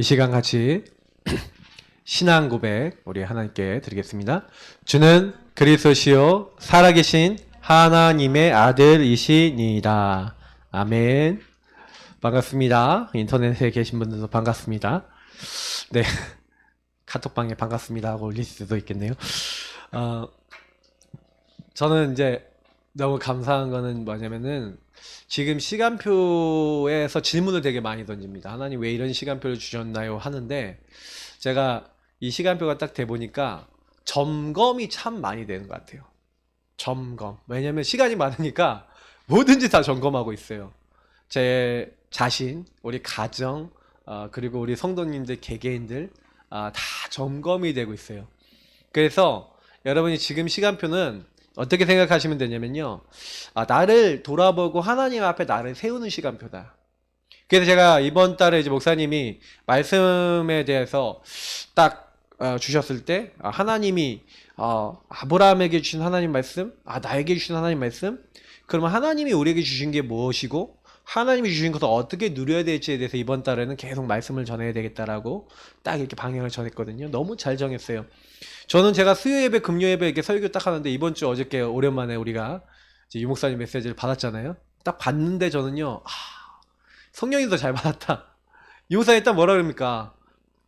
이 시간 같이 신앙 고백 우리 하나님께 드리겠습니다. 주는 그리스도시요 살아계신 하나님의 아들이시니이다. 아멘. 반갑습니다. 인터넷에 계신 분들도 반갑습니다. 네, 카톡방에 반갑습니다 하고 올릴 수도 있겠네요. 저는 이제 너무 감사한 거는 뭐냐면은 지금 시간표에서 질문을 되게 많이 던집니다. 하나님 왜 이런 시간표를 주셨나요? 하는데 제가 이 시간표가 딱 돼 보니까 점검이 참 많이 되는 것 같아요. 점검. 왜냐면 시간이 많으니까 뭐든지 다 점검하고 있어요. 제 자신, 우리 가정, 그리고 우리 성도님들, 개개인들 다 점검이 되고 있어요. 그래서 여러분이 지금 시간표는 어떻게 생각하시면 되냐면요. 나를 돌아보고 하나님 앞에 나를 세우는 시간표다. 그래서 제가 이번 달에 이제 목사님이 말씀에 대해서 딱 주셨을 때 하나님이 아브라함에게 주신 하나님 말씀, 나에게 주신 하나님 말씀, 그러면 하나님이 우리에게 주신 게 무엇이고 하나님이 주신 것을 어떻게 누려야 될지에 대해서 이번 달에는 계속 말씀을 전해야 되겠다라고 딱 이렇게 방향을 정했거든요. 너무 잘 정했어요. 저는 제가 수요 예배, 금요 예배 이렇게 설교 딱 하는데 이번 주 어저께 오랜만에 우리가 이제 유 목사님 메시지를 받았잖아요. 딱 봤는데 저는요, 성령이 더 잘 받았다. 유 목사님 딱 뭐라 그럽니까?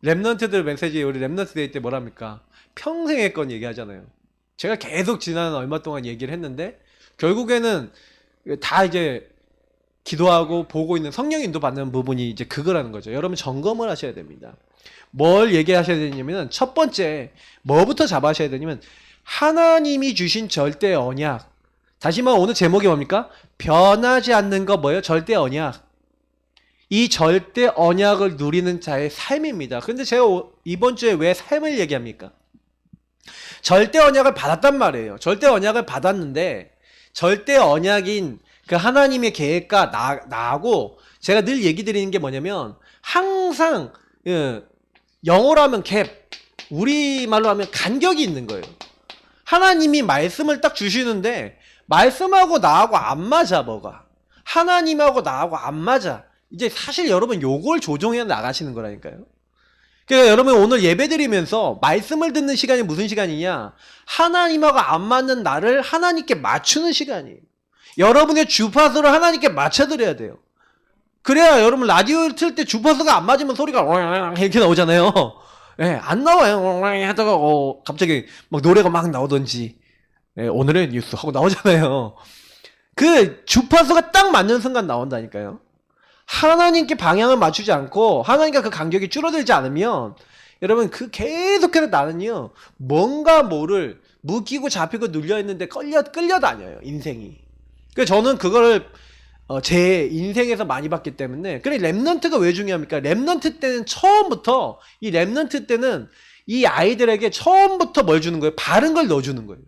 랩넌트들 메시지 우리 랩넌트 데이 때 뭐라 합니까? 평생의 건 얘기하잖아요. 제가 계속 지난 얼마 동안 얘기를 했는데 결국에는 다 이제 기도하고 보고 있는 성령 인도 받는 부분이 이제 그거라는 거죠. 여러분 점검을 하셔야 됩니다. 뭘 얘기하셔야 되냐면 첫 번째 뭐부터 잡아셔야 되냐면 하나님이 주신 절대 언약. 다시 말해 오늘 제목이 뭡니까? 변하지 않는 거 뭐예요? 절대 언약. 이 절대 언약을 누리는 자의 삶입니다. 근데 제가 이번 주에 왜 삶을 얘기합니까? 절대 언약을 받았단 말이에요. 절대 언약을 받았는데 절대 언약인 그 하나님의 계획과 나하고 제가 늘 얘기 드리는 게 뭐냐면 항상 영어로 하면 갭, 우리말로 하면 간격이 있는 거예요. 하나님이 말씀을 딱 주시는데 말씀하고 나하고 안 맞아 뭐가. 하나님하고 나하고 안 맞아. 이제 사실 여러분 요걸 조정해 나가시는 거라니까요. 그러니까 여러분 오늘 예배 드리면서 말씀을 듣는 시간이 무슨 시간이냐? 하나님하고 안 맞는 나를 하나님께 맞추는 시간이에요. 여러분의 주파수를 하나님께 맞춰드려야 돼요. 그래야 여러분 라디오를 틀 때 주파수가 안 맞으면 소리가 이렇게 나오잖아요. 예, 안 나와요. 하다가 갑자기 막 노래가 막 나오던지 오늘의 뉴스 하고 나오잖아요. 그 주파수가 딱 맞는 순간 나온다니까요. 하나님께 방향을 맞추지 않고 하나님과 그 간격이 줄어들지 않으면 여러분 그 계속해서 나는요 뭔가 뭐를 묶이고 잡히고 눌려있는데 끌려다녀요 인생이. 그래서 저는 그거를 제 인생에서 많이 봤기 때문에. 그래 랩넌트가 왜 중요합니까? 랩넌트 때는 처음부터 이 랩넌트 때는 이 아이들에게 처음부터 뭘 주는 거예요? 바른 걸 넣어주는 거예요.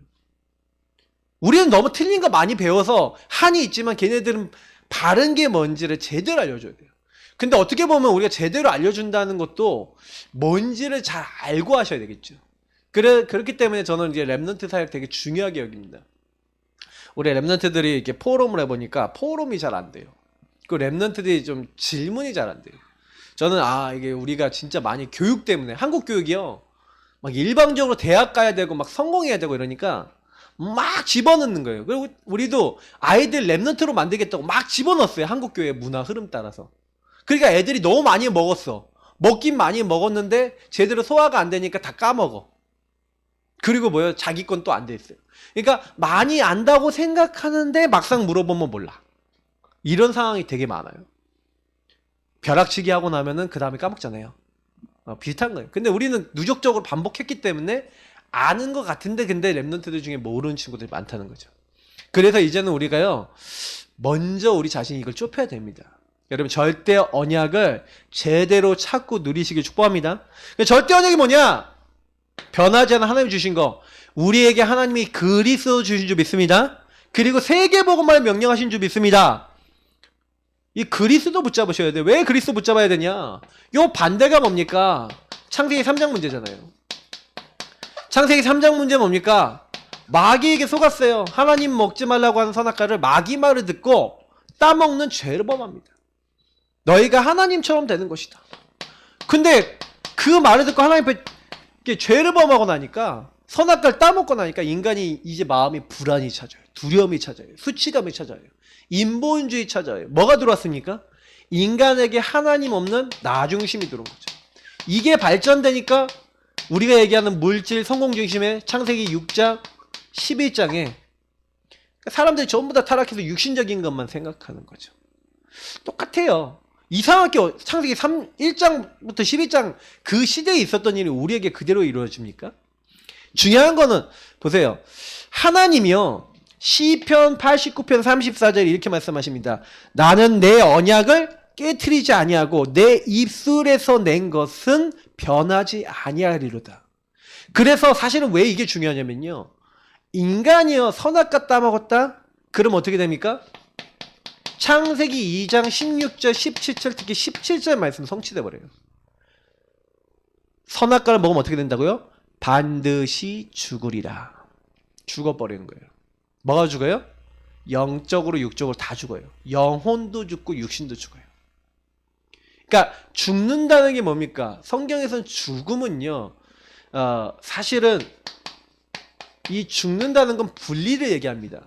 우리는 너무 틀린 거 많이 배워서 한이 있지만 걔네들은 바른 게 뭔지를 제대로 알려줘야 돼요. 근데 어떻게 보면 우리가 제대로 알려준다는 것도 뭔지를 잘 알고 하셔야 되겠죠. 그렇기 때문에 저는 이제 랩넌트 사역 되게 중요하게 여깁니다. 우리 랩넌트들이 이렇게 포럼을 해보니까 포럼이 잘 안 돼요. 그 랩넌트들이 좀 질문이 잘 안 돼요. 저는 이게 우리가 진짜 많이 교육 때문에 한국 교육이요 막 일방적으로 대학 가야 되고 막 성공해야 되고 이러니까 막 집어넣는 거예요. 그리고 우리도 아이들 랩넌트로 만들겠다고 막 집어넣었어요. 한국 교회 문화 흐름 따라서. 그러니까 애들이 너무 많이 먹었어. 먹긴 많이 먹었는데 제대로 소화가 안 되니까 다 까먹어. 그리고 뭐요? 자기 건 또 안 돼 있어요. 그러니까 많이 안다고 생각하는데 막상 물어보면 몰라. 이런 상황이 되게 많아요. 벼락치기 하고 나면은 그 다음에 까먹잖아요. 비슷한 거예요. 근데 우리는 누적적으로 반복했기 때문에 아는 것 같은데 근데 랩넌트들 중에 모르는 친구들이 많다는 거죠. 그래서 이제는 우리가요 먼저 우리 자신이 이걸 좁혀야 됩니다. 여러분 절대 언약을 제대로 찾고 누리시길 축복합니다. 절대 언약이 뭐냐? 변하지 않은 하나님이 주신 거. 우리에게 하나님이 그리스도 주신 줄 믿습니다. 그리고 세계복음을 명령하신 줄 믿습니다. 이 그리스도 붙잡으셔야 돼요. 왜 그리스도 붙잡아야 되냐? 요 반대가 뭡니까? 창세기 3장 문제잖아요. 창세기 3장 문제 뭡니까? 마귀에게 속았어요. 하나님 먹지 말라고 하는 선악과를 마귀 말을 듣고 따먹는 죄를 범합니다. 너희가 하나님처럼 되는 것이다. 근데 그 말을 듣고 하나님 앞에 죄를 범하고 나니까, 선악과를 따먹고 나니까 인간이 이제 마음이 불안이 찾아요. 두려움이 찾아요. 수치감이 찾아요. 인본주의 찾아요. 뭐가 들어왔습니까? 인간에게 하나님 없는 나중심이 들어온 거죠. 이게 발전되니까 우리가 얘기하는 물질 성공중심의 창세기 6장 11장에 사람들이 전부 다 타락해서 육신적인 것만 생각하는 거죠. 똑같아요. 이상하게 창세기 1장부터 12장 그 시대에 있었던 일이 우리에게 그대로 이루어집니까? 중요한 거는 보세요. 하나님이요. 시편 89편 34절 이렇게 말씀하십니다. 나는 내 언약을 깨트리지 아니하고 내 입술에서 낸 것은 변하지 아니하리로다. 그래서 사실은 왜 이게 중요하냐면요. 인간이요. 선악과 따먹었다? 그럼 어떻게 됩니까? 창세기 2장 16절 17절 특히 17절 말씀 성취돼 버려요. 선악과를 먹으면 어떻게 된다고요? 반드시 죽으리라. 죽어버리는 거예요. 뭐가 죽어요? 영적으로 육적으로 다 죽어요. 영혼도 죽고 육신도 죽어요. 그러니까 죽는다는 게 뭡니까? 성경에서는 죽음은요. 사실은 이 죽는다는 건 분리를 얘기합니다.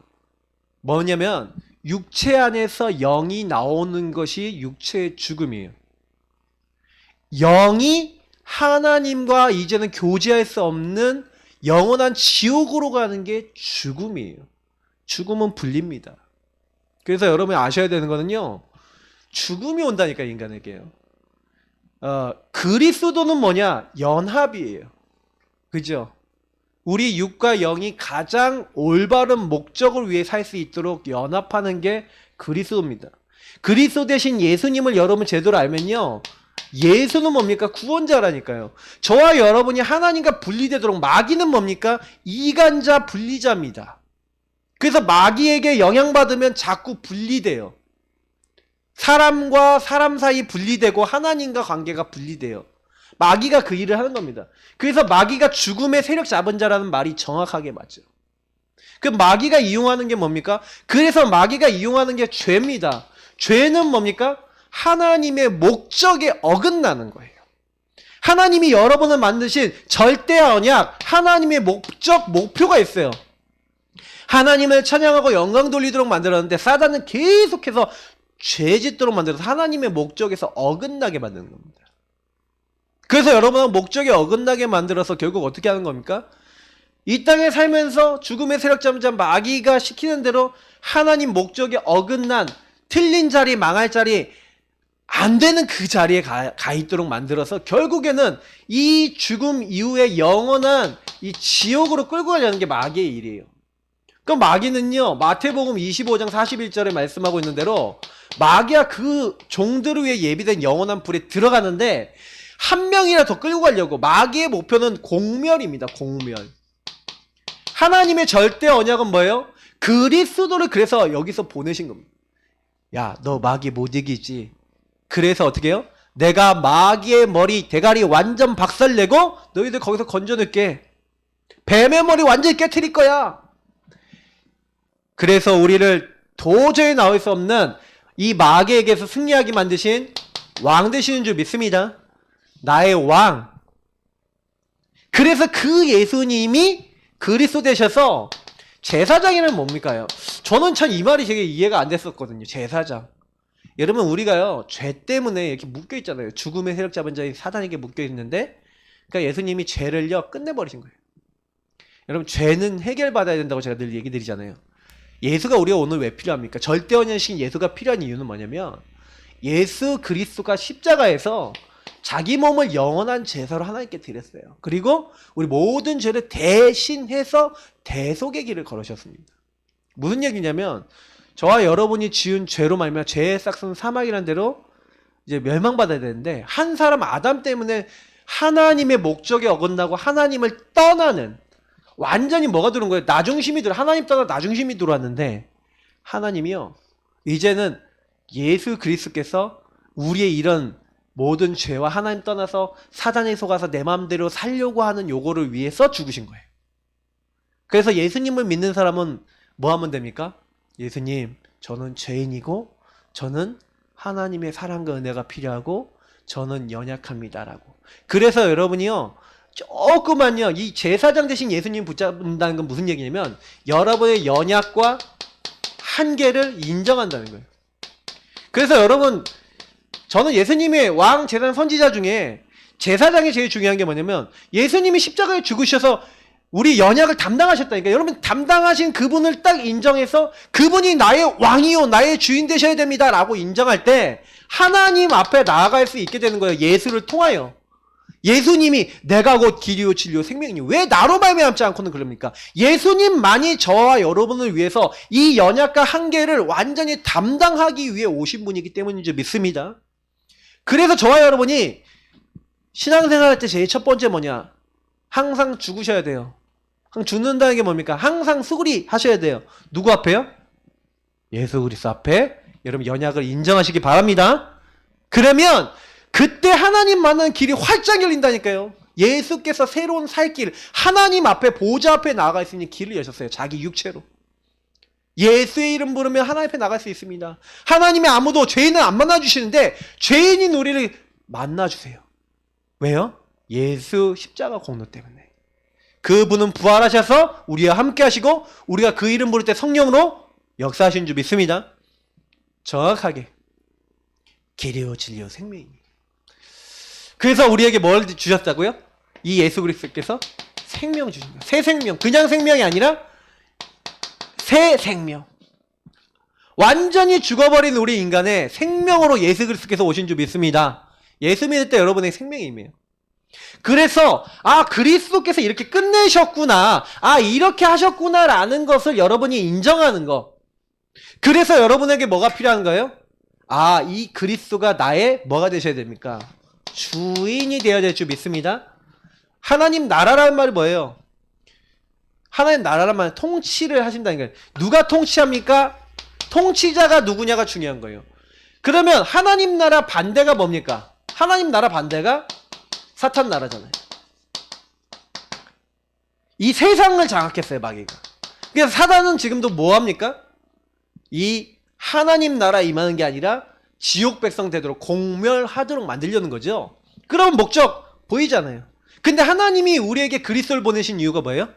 뭐냐면 육체 안에서 영이 나오는 것이 육체의 죽음이에요. 영이 하나님과 이제는 교제할 수 없는 영원한 지옥으로 가는 게 죽음이에요. 죽음은 분리입니다. 그래서 여러분이 아셔야 되는 거는요. 죽음이 온다니까 인간에게요. 그리스도는 뭐냐? 연합이에요. 그죠? 우리 육과 영이 가장 올바른 목적을 위해 살 수 있도록 연합하는 게 그리스도입니다. 그리스도 대신 예수님을 여러분 제대로 알면요. 예수는 뭡니까? 구원자라니까요. 저와 여러분이 하나님과 분리되도록 마귀는 뭡니까? 이간자 분리자입니다. 그래서 마귀에게 영향받으면 자꾸 분리돼요. 사람과 사람 사이 분리되고 하나님과 관계가 분리돼요. 마귀가 그 일을 하는 겁니다. 그래서 마귀가 죽음의 세력 잡은 자라는 말이 정확하게 맞죠. 그 마귀가 이용하는 게 뭡니까? 그래서 마귀가 이용하는 게 죄입니다. 죄는 뭡니까? 하나님의 목적에 어긋나는 거예요. 하나님이 여러분을 만드신 절대 언약, 하나님의 목적, 목표가 있어요. 하나님을 찬양하고 영광 돌리도록 만들었는데 사단은 계속해서 죄 짓도록 만들어서 하나님의 목적에서 어긋나게 만드는 겁니다. 그래서 여러분은 목적에 어긋나게 만들어서 결국 어떻게 하는 겁니까? 이 땅에 살면서 죽음의 세력 잡은 자 마귀가 시키는 대로 하나님 목적에 어긋난 틀린 자리, 망할 자리, 안 되는 그 자리에 가 있도록 만들어서 결국에는 이 죽음 이후에 영원한 이 지옥으로 끌고 가려는 게 마귀의 일이에요. 그럼 마귀는요, 마태복음 25장 41절에 말씀하고 있는 대로 마귀가 그 종들을 위해 예비된 영원한 불에 들어가는데 한 명이라도 더 끌고 가려고. 마귀의 목표는 공멸입니다. 공멸. 하나님의 절대 언약은 뭐예요? 그리스도를 그래서 여기서 보내신 겁니다. 야, 너 마귀 못 이기지. 그래서 어떻게 해요? 내가 마귀의 머리, 대가리 완전 박살내고 너희들 거기서 건져낼게. 뱀의 머리 완전히 깨트릴 거야. 그래서 우리를 도저히 나올 수 없는 이 마귀에게서 승리하게 만드신 왕 되시는 줄 믿습니다. 나의 왕. 그래서 그 예수님이 그리스도 되셔서 제사장이란 뭡니까요? 저는 참 이 말이 되게 이해가 안 됐었거든요. 제사장. 여러분 우리가요 죄 때문에 이렇게 묶여 있잖아요. 죽음의 세력 잡은 자인 사단에게 묶여 있는데, 그러니까 예수님이 죄를요 끝내버리신 거예요. 여러분 죄는 해결받아야 된다고 제가 늘 얘기 드리잖아요. 예수가 우리가 오늘 왜 필요합니까? 절대 언약이신 예수가 필요한 이유는 뭐냐면 예수 그리스도가 십자가에서 자기 몸을 영원한 제사로 하나님께 드렸어요. 그리고 우리 모든 죄를 대신해서 대속의 길을 걸으셨습니다. 무슨 얘기냐면 저와 여러분이 지은 죄로 말미암아 죄의 싹은 사망이라는 대로 이제 멸망받아야 되는데, 한 사람 아담 때문에 하나님의 목적에 어긋나고 하나님을 떠나는, 완전히 뭐가 들어온 거예요? 나중심이 들어. 하나님 떠나 나중심이 들어왔는데, 하나님이요 이제는 예수 그리스도께서 우리의 이런 모든 죄와 하나님 떠나서 사단에 속아서 내 마음대로 살려고 하는 요거를 위해서 죽으신 거예요. 그래서 예수님을 믿는 사람은 뭐 하면 됩니까? 예수님, 저는 죄인이고 저는 하나님의 사랑과 은혜가 필요하고 저는 연약합니다라고. 그래서 여러분이요, 조금만요, 이 제사장 대신 예수님 붙잡는다는 건 무슨 얘기냐면 여러분의 연약과 한계를 인정한다는 거예요. 그래서 여러분, 저는 예수님의 왕 제사장 선지자 중에 제사장이 제일 중요한 게 뭐냐면 예수님이 십자가에 죽으셔서 우리 연약을 담당하셨다니까. 여러분, 담당하신 그분을 딱 인정해서 그분이 나의 왕이요 나의 주인 되셔야 됩니다 라고 인정할 때 하나님 앞에 나아갈 수 있게 되는 거예요. 예수를 통하여. 예수님이 내가 곧 길이요 진리요 생명이요. 왜 나로 말미암지 않고는 그럽니까? 예수님만이 저와 여러분을 위해서 이 연약과 한계를 완전히 담당하기 위해 오신 분이기 때문인 줄 믿습니다. 그래서 저와 여러분이 신앙생활 할 때 제일 첫 번째 뭐냐? 항상 죽으셔야 돼요. 항상 죽는다는 게 뭡니까? 항상 수그리 하셔야 돼요. 누구 앞에요? 예수 그리스도 앞에 여러분 연약을 인정하시기 바랍니다. 그러면 그때 하나님만은 길이 활짝 열린다니까요. 예수께서 새로운 살 길, 하나님 앞에 보좌 앞에 나아가 있으니 길을 여셨어요. 자기 육체로. 예수의 이름 부르면 하나님 앞에 나갈 수 있습니다. 하나님이 아무도 죄인은 안 만나주시는데 죄인인 우리를 만나주세요. 왜요? 예수 십자가 공로 때문에. 그분은 부활하셔서 우리와 함께 하시고 우리가 그 이름 부를 때 성령으로 역사하신 줄 믿습니다. 정확하게 길이요 진리요 생명입니다. 그래서 우리에게 뭘 주셨다고요? 이 예수 그리스도께서 생명 주신 거예요. 새 생명. 그냥 생명이 아니라 새 생명. 완전히 죽어버린 우리 인간의 생명으로 예수 그리스도께서 오신 줄 믿습니다. 예수 믿을 때 여러분의 생명이 임해요. 그래서 그리스도께서 이렇게 끝내셨구나, 이렇게 하셨구나라는 것을 여러분이 인정하는 거. 그래서 여러분에게 뭐가 필요한가요? 이 그리스도가 나의 뭐가 되셔야 됩니까? 주인이 되어야 될 줄 믿습니다. 하나님 나라라는 말이 뭐예요? 하나님 나라라는 말은 통치를 하신다는 거예요. 누가 통치합니까? 통치자가 누구냐가 중요한 거예요. 그러면 하나님 나라 반대가 뭡니까? 하나님 나라 반대가 사탄 나라잖아요. 이 세상을 장악했어요, 마귀가. 그래서 사단은 지금도 뭐 합니까? 이 하나님 나라 임하는 게 아니라 지옥 백성 되도록 공멸하도록 만들려는 거죠. 그럼 목적 보이잖아요. 근데 하나님이 우리에게 그리스도를 보내신 이유가 뭐예요?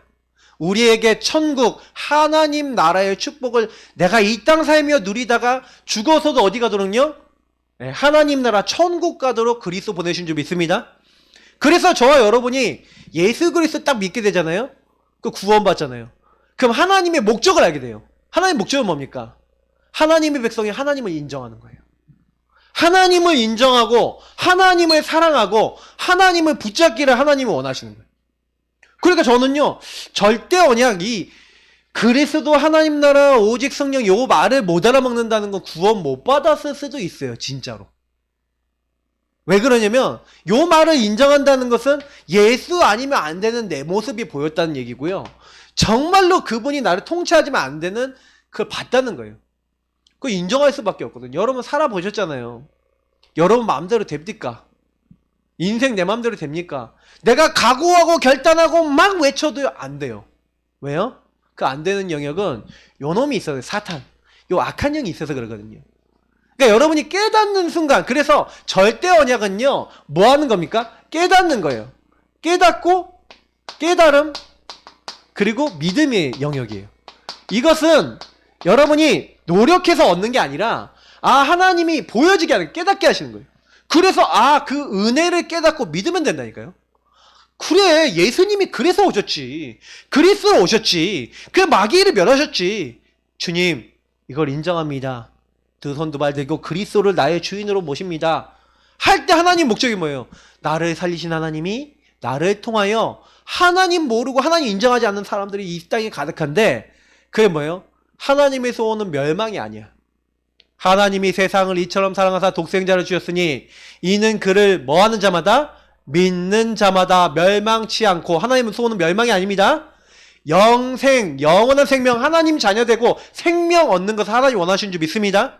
우리에게 천국, 하나님 나라의 축복을 내가 이 땅 살며 누리다가 죽어서도 어디 가도록요? 하나님 나라 천국 가도록 그리스도 보내신 줄 믿습니다. 그래서 저와 여러분이 예수 그리스도 딱 믿게 되잖아요. 그 구원받잖아요. 그럼 하나님의 목적을 알게 돼요. 하나님의 목적은 뭡니까? 하나님의 백성이 하나님을 인정하는 거예요. 하나님을 인정하고 하나님을 사랑하고 하나님을 붙잡기를 하나님이 원하시는 거예요. 그러니까 저는요, 절대 언약이 그리스도 하나님 나라 오직 성령 요 말을 못 알아먹는다는 건 구원 못 받았을 수도 있어요. 진짜로. 왜 그러냐면 요 말을 인정한다는 것은 예수 아니면 안 되는 내 모습이 보였다는 얘기고요. 정말로 그분이 나를 통치하지만 안 되는 그걸 봤다는 거예요. 그거 인정할 수밖에 없거든요. 여러분 살아보셨잖아요. 여러분 마음대로 됩니까? 인생 내 마음대로 됩니까? 내가 각오하고 결단하고 막 외쳐도 안 돼요. 왜요? 그 안 되는 영역은 요 놈이 있어요. 사탄. 요 악한 영이 있어서 그러거든요. 그러니까 여러분이 깨닫는 순간, 그래서 절대 언약은요, 뭐 하는 겁니까? 깨닫는 거예요. 깨닫고, 깨달음, 그리고 믿음의 영역이에요. 이것은 여러분이 노력해서 얻는 게 아니라, 하나님이 보여지게 하는, 깨닫게 하시는 거예요. 그래서, 그 은혜를 깨닫고 믿으면 된다니까요. 그래, 예수님이 그래서 오셨지. 그리스도로 오셨지. 그 마귀를 멸하셨지. 주님, 이걸 인정합니다. 두 손 두 발 들고 그리스도를 나의 주인으로 모십니다. 할 때 하나님 목적이 뭐예요? 나를 살리신 하나님이 나를 통하여 하나님 모르고 하나님 인정하지 않는 사람들이 이 땅에 가득한데, 그게 뭐예요? 하나님에서 오는 멸망이 아니야. 하나님이 세상을 이처럼 사랑하사 독생자를 주셨으니 이는 그를 뭐하는 자마다, 믿는 자마다 멸망치 않고, 하나님은 쏘는 멸망이 아닙니다. 영생, 영원한 생명, 하나님 자녀되고 생명 얻는 것을 하나님 원하시는 줄 믿습니다.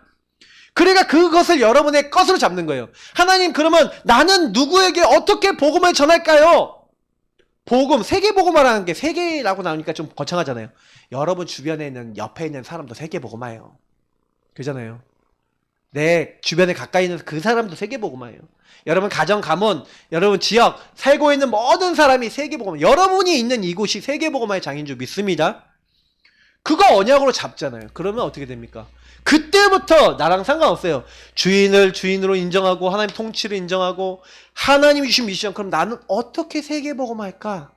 그러니까 그것을 여러분의 것으로 잡는 거예요. 하나님, 그러면 나는 누구에게 어떻게 복음을 전할까요? 복음, 세계복음화라는 게 세계라고 나오니까 좀 거창하잖아요. 여러분 주변에 있는, 옆에 있는 사람도 세계복음화예요. 그러잖아요. 내 주변에 가까이 있는 그 사람도 세계복음화예요. 여러분 가정, 가문, 여러분 지역, 살고 있는 모든 사람이 세계복음화. 여러분이 있는 이곳이 세계복음화의 장인 줄 믿습니다. 그거 언약으로 잡잖아요. 그러면 어떻게 됩니까? 그때부터 나랑 상관없어요. 주인을 주인으로 인정하고 하나님 통치를 인정하고 하나님이 주신 미션. 그럼 나는 어떻게 세계복음화할까?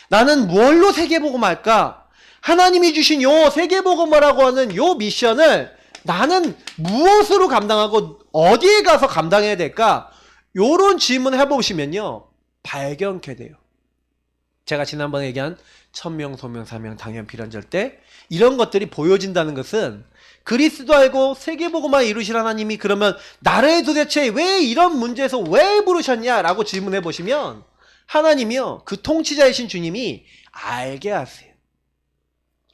나는 뭘로 세계복음화할까? 하나님이 주신 요 세계복음화라고 하는 요 미션을 나는 무엇으로 감당하고 어디에 가서 감당해야 될까? 요런 질문 해보시면요 발견케 돼요. 제가 지난번에 얘기한 천명, 소명, 사명, 당연, 비란절 때 이런 것들이 보여진다는 것은 그리스도 알고 세계복음화 이루실 하나님이 그러면 나를 도대체 왜 이런 문제에서 왜 부르셨냐라고 질문해 보시면 하나님이요 그 통치자이신 주님이 알게 하세요.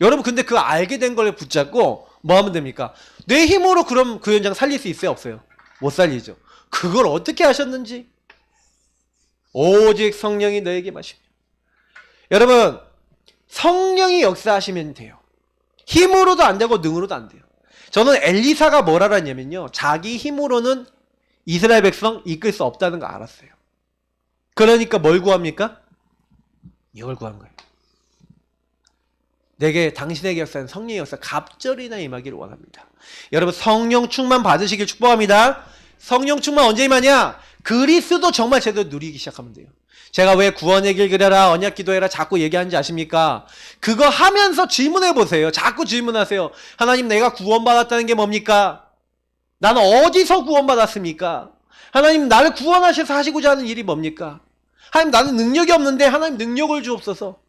여러분 근데 그 알게 된 걸 붙잡고 뭐 하면 됩니까? 내 힘으로 그럼 그 현장 살릴 수 있어요? 없어요? 못 살리죠. 그걸 어떻게 하셨는지 오직 성령이 너에게 마시며. 여러분 성령이 역사하시면 돼요. 힘으로도 안 되고 능으로도 안 돼요. 저는 엘리사가 뭘 알았냐면요 자기 힘으로는 이스라엘 백성 이끌 수 없다는 거 알았어요. 그러니까 뭘 구합니까? 이걸 구한 거예요. 내게 당신에게 역사는 성령의 역사 갑절이나 임하기를 원합니다. 여러분 성령 충만 받으시길 축복합니다. 성령 충만 언제 임하냐? 그리스도 정말 제대로 누리기 시작하면 돼요. 제가 왜 구원의 길 그려라 언약 기도해라 자꾸 얘기하는지 아십니까? 그거 하면서 질문해 보세요. 자꾸 질문하세요. 하나님 내가 구원받았다는 게 뭡니까? 나는 어디서 구원받았습니까? 하나님 나를 구원하셔서 하시고자 하는 일이 뭡니까? 하나님 나는 능력이 없는데 하나님 능력을 주옵소서.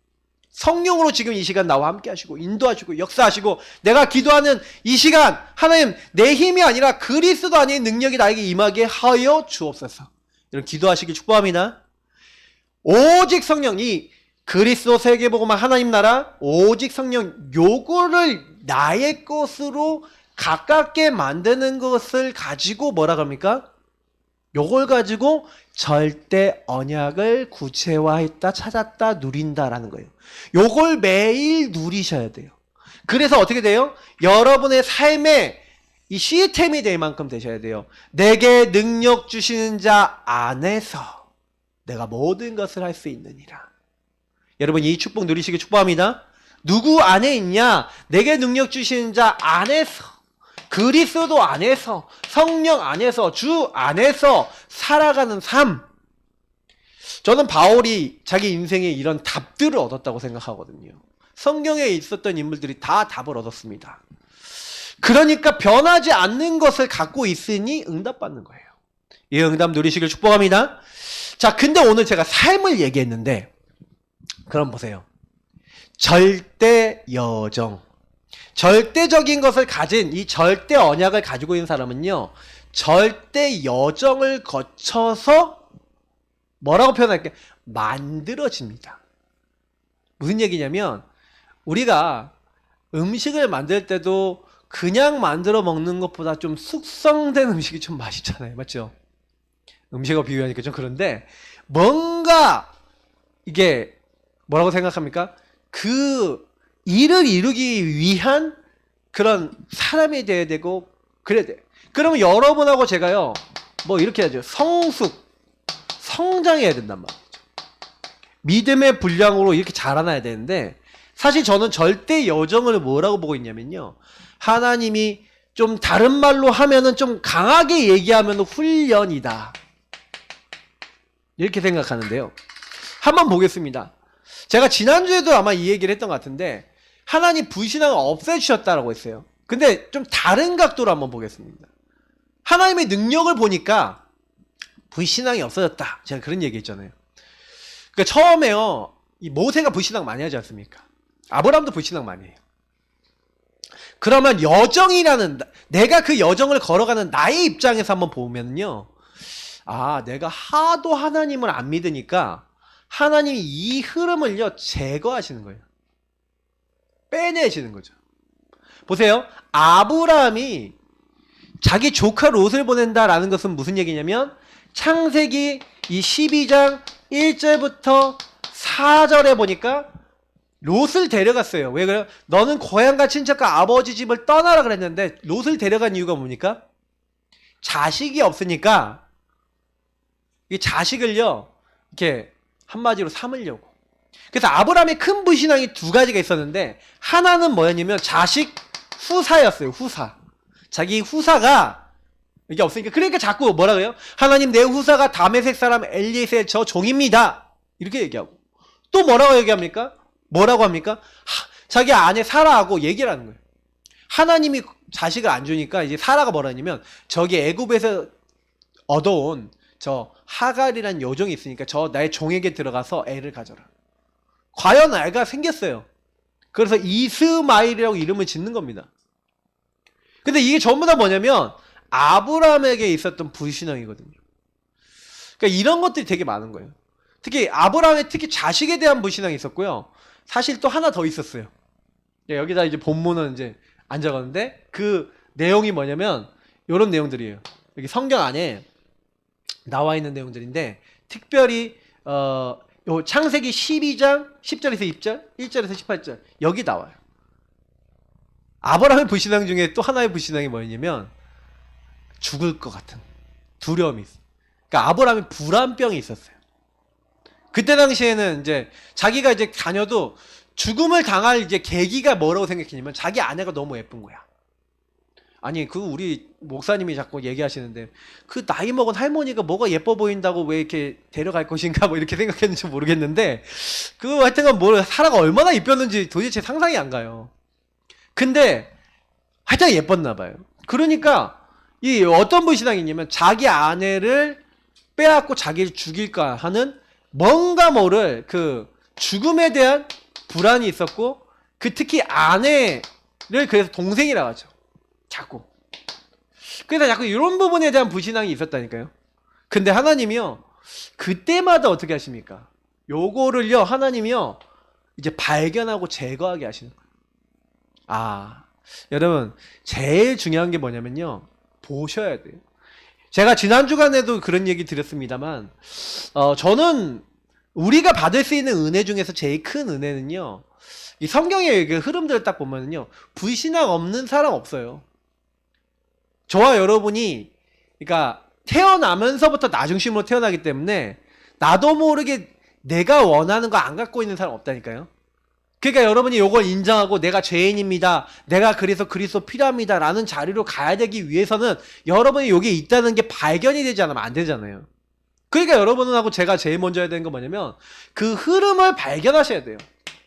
성령으로 지금 이 시간 나와 함께 하시고 인도하시고 역사하시고 내가 기도하는 이 시간 하나님 내 힘이 아니라 그리스도 아닌 능력이 나에게 임하게 하여 주옵소서. 이런 기도하시길 축복합니다. 오직 성령 이 그리스도 세계복음화 하나님 나라 오직 성령 요거를 나의 것으로 가깝게 만드는 것을 가지고 뭐라 그럽니까? 요걸 가지고 절대 언약을 구체화했다 찾았다 누린다라는 거예요. 요걸 매일 누리셔야 돼요. 그래서 어떻게 돼요? 여러분의 삶에 이 시스템이 될 만큼 되셔야 돼요. 내게 능력 주시는 자 안에서 내가 모든 것을 할 수 있느니라. 여러분 이 축복 누리시길 축복합니다. 누구 안에 있냐? 내게 능력 주시는 자 안에서 그리스도 안에서 성령 안에서 주 안에서 살아가는 삶. 저는 바울이 자기 인생에 이런 답들을 얻었다고 생각하거든요. 성경에 있었던 인물들이 다 답을 얻었습니다. 그러니까 변하지 않는 것을 갖고 있으니 응답받는 거예요. 이 응답 누리시길 축복합니다. 자, 근데 오늘 제가 삶을 얘기했는데 그럼 보세요. 절대 여정. 절대적인 것을 가진 이 절대 언약을 가지고 있는 사람은요. 절대 여정을 거쳐서 뭐라고 표현할게요? 만들어집니다. 무슨 얘기냐면 우리가 음식을 만들 때도 그냥 만들어 먹는 것보다 좀 숙성된 음식이 좀 맛있잖아요. 맞죠? 음식을 비유하니까 좀 그런데 뭔가 이게 뭐라고 생각합니까? 그 일을 이루기 위한 그런 사람이 돼야 되고 그래야 돼. 그러면 여러분하고 제가요 뭐 이렇게 하죠. 성장해야 된단 말이죠. 믿음의 분량으로 이렇게 자라나야 되는데 사실 저는 절대 여정을 뭐라고 보고 있냐면요. 하나님이 좀 다른 말로 하면은 좀 강하게 얘기하면 훈련이다. 이렇게 생각하는데요. 한번 보겠습니다. 제가 지난주에도 아마 이 얘기를 했던 것 같은데 하나님 불신앙을 없애주셨다라고 했어요. 근데 좀 다른 각도로 한번 보겠습니다. 하나님의 능력을 보니까 불신앙이 없어졌다. 제가 그런 얘기 했잖아요. 그러니까 처음에요. 이 모세가 불신앙 많이 하지 않습니까? 아브라함도 불신앙 많이 해요. 그러면 여정이라는 내가 그 여정을 걸어가는 나의 입장에서 한번 보면요. 아, 내가 하도 하나님을 안 믿으니까 하나님이 이 흐름을요 제거하시는 거예요. 빼내시는 거죠. 보세요. 아브라함이 자기 조카 롯을 보낸다라는 것은 무슨 얘기냐면 창세기 이 12장 1절부터 4절에 보니까 롯을 데려갔어요. 왜 그래요? 너는 고향과 친척과 아버지 집을 떠나라 그랬는데 롯을 데려간 이유가 뭡니까? 자식이 없으니까 이 자식을요 이렇게 한마디로 삼으려고. 그래서 아브라함의 큰 불신앙이 두 가지가 있었는데, 하나는 뭐였냐면 자식 후사였어요. 후사. 자기 후사가 이게 없으니까, 그러니까 자꾸 뭐라 그래요? 하나님, 내 후사가 다메섹 사람 엘리에셀 저 종입니다, 이렇게 얘기하고. 또 뭐라고 얘기합니까? 뭐라고 합니까? 자기 아내 사라하고 얘기를 하는 거예요. 하나님이 자식을 안 주니까 이제 사라가 뭐라 하냐면, 저기 애굽에서 얻어온 저 하갈이라는 여종이 있으니까 저 나의 종에게 들어가서 애를 가져라. 과연 애가 생겼어요. 그래서 이스마일이라고 이름을 짓는 겁니다. 근데 이게 전부 다 뭐냐면 아브라함에게 있었던 불신앙이거든요. 그러니까 이런 것들이 되게 많은 거예요. 특히 아브라함의 특히 자식에 대한 불신앙이 있었고요. 사실 또 하나 더 있었어요. 여기다 이제 본문은 이제 안 적었는데, 그 내용이 뭐냐면 이런 내용들이에요. 여기 성경 안에 나와 있는 내용들인데, 특별히 요 창세기 12장 10절에서 2절, 1절에서 18절 여기 나와요. 아브라함의 불신앙 중에 또 하나의 불신앙이 뭐였냐면 죽을 것 같은 두려움이 있어요. 그러니까 아브라함이 불안병이 있었어요. 그때 당시에는 이제 자기가 이제 자녀도 죽음을 당할 이제 계기가 뭐라고 생각했냐면, 자기 아내가 너무 예쁜 거야. 아니, 그 우리 목사님이 자꾸 얘기하시는데, 그 나이 먹은 할머니가 뭐가 예뻐 보인다고 왜 이렇게 데려갈 것인가 뭐 이렇게 생각했는지 모르겠는데, 그 하여튼간 뭐 사라가 얼마나 이뻤는지 도대체 상상이 안 가요. 근데 하여튼 예뻤나 봐요. 그러니까 이 어떤 불신앙이 있냐면, 자기 아내를 빼앗고 자기를 죽일까 하는 뭔가 모를 그 죽음에 대한 불안이 있었고, 그 특히 아내를 그래서 동생이라고 하죠. 자꾸. 그래서 자꾸 이런 부분에 대한 불신앙이 있었다니까요. 근데 하나님이요, 그때마다 어떻게 하십니까? 요거를요, 하나님이요, 이제 발견하고 제거하게 하시는 거예요. 아, 여러분, 제일 중요한 게 뭐냐면요, 보셔야 돼요. 제가 지난 주간에도 그런 얘기 드렸습니다만, 저는 우리가 받을 수 있는 은혜 중에서 제일 큰 은혜는요, 이 성경의 그 흐름들을 딱 보면은요, 불신앙 없는 사람 없어요. 저와 여러분이, 그러니까 태어나면서부터 나중심으로 태어나기 때문에 나도 모르게 내가 원하는 거 안 갖고 있는 사람 없다니까요. 그러니까 여러분이 이걸 인정하고 내가 죄인입니다, 내가 그래서 그리스도 필요합니다 라는 자리로 가야 되기 위해서는 여러분이 여기에 있다는 게 발견이 되지 않으면 안 되잖아요. 그러니까 여러분은 하고 제가 제일 먼저 해야 되는 건 뭐냐면, 그 흐름을 발견하셔야 돼요.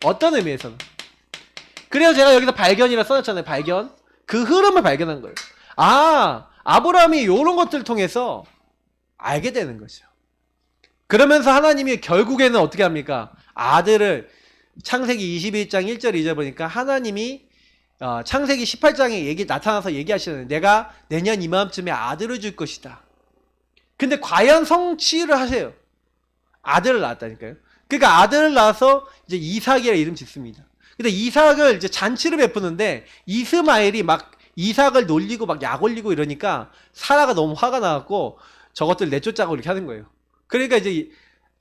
어떤 의미에서는. 그래서 제가 여기서 발견이라 써놨잖아요. 발견. 그 흐름을 발견한 거예요. 아, 아브라함이 이런 것들을 통해서 알게 되는 거죠. 그러면서 하나님이 결국에는 어떻게 합니까? 아들을, 창세기 21장 1절 2절 보니까 하나님이 창세기 18장에 나타나서 얘기하시는, 내가 내년 이맘쯤에 아들을 줄 것이다. 근데 과연 성취를 하세요. 아들을 낳았다니까요. 그러니까 아들을 낳아서 이제 이삭이라 이름 짓습니다. 근데 이삭을 이제 잔치를 베푸는데, 이스마엘이 막 이삭을 놀리고 막 약 올리고 이러니까 사라가 너무 화가 나갖고 저것들 내쫓자고 이렇게 하는 거예요. 그러니까 이제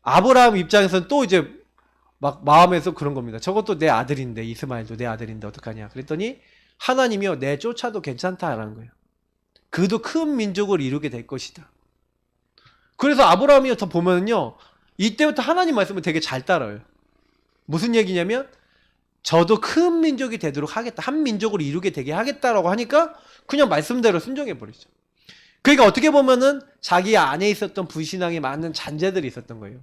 아브라함 입장에서는 또 이제 막 마음에서 그런 겁니다. 저것도 내 아들인데, 이스마엘도 내 아들인데 어떡하냐. 그랬더니 하나님이요, 내쫓아도 괜찮다라는 거예요. 그도 큰 민족을 이루게 될 것이다. 그래서 아브라함이 더 보면은요, 이때부터 하나님 말씀을 되게 잘 따라요. 무슨 얘기냐면, 저도 큰 민족이 되도록 하겠다, 한 민족을 이루게 되게 하겠다라고 하니까 그냥 말씀대로 순종해버리죠. 그러니까 어떻게 보면은 자기 안에 있었던 불신앙이 많은 잔재들이 있었던 거예요.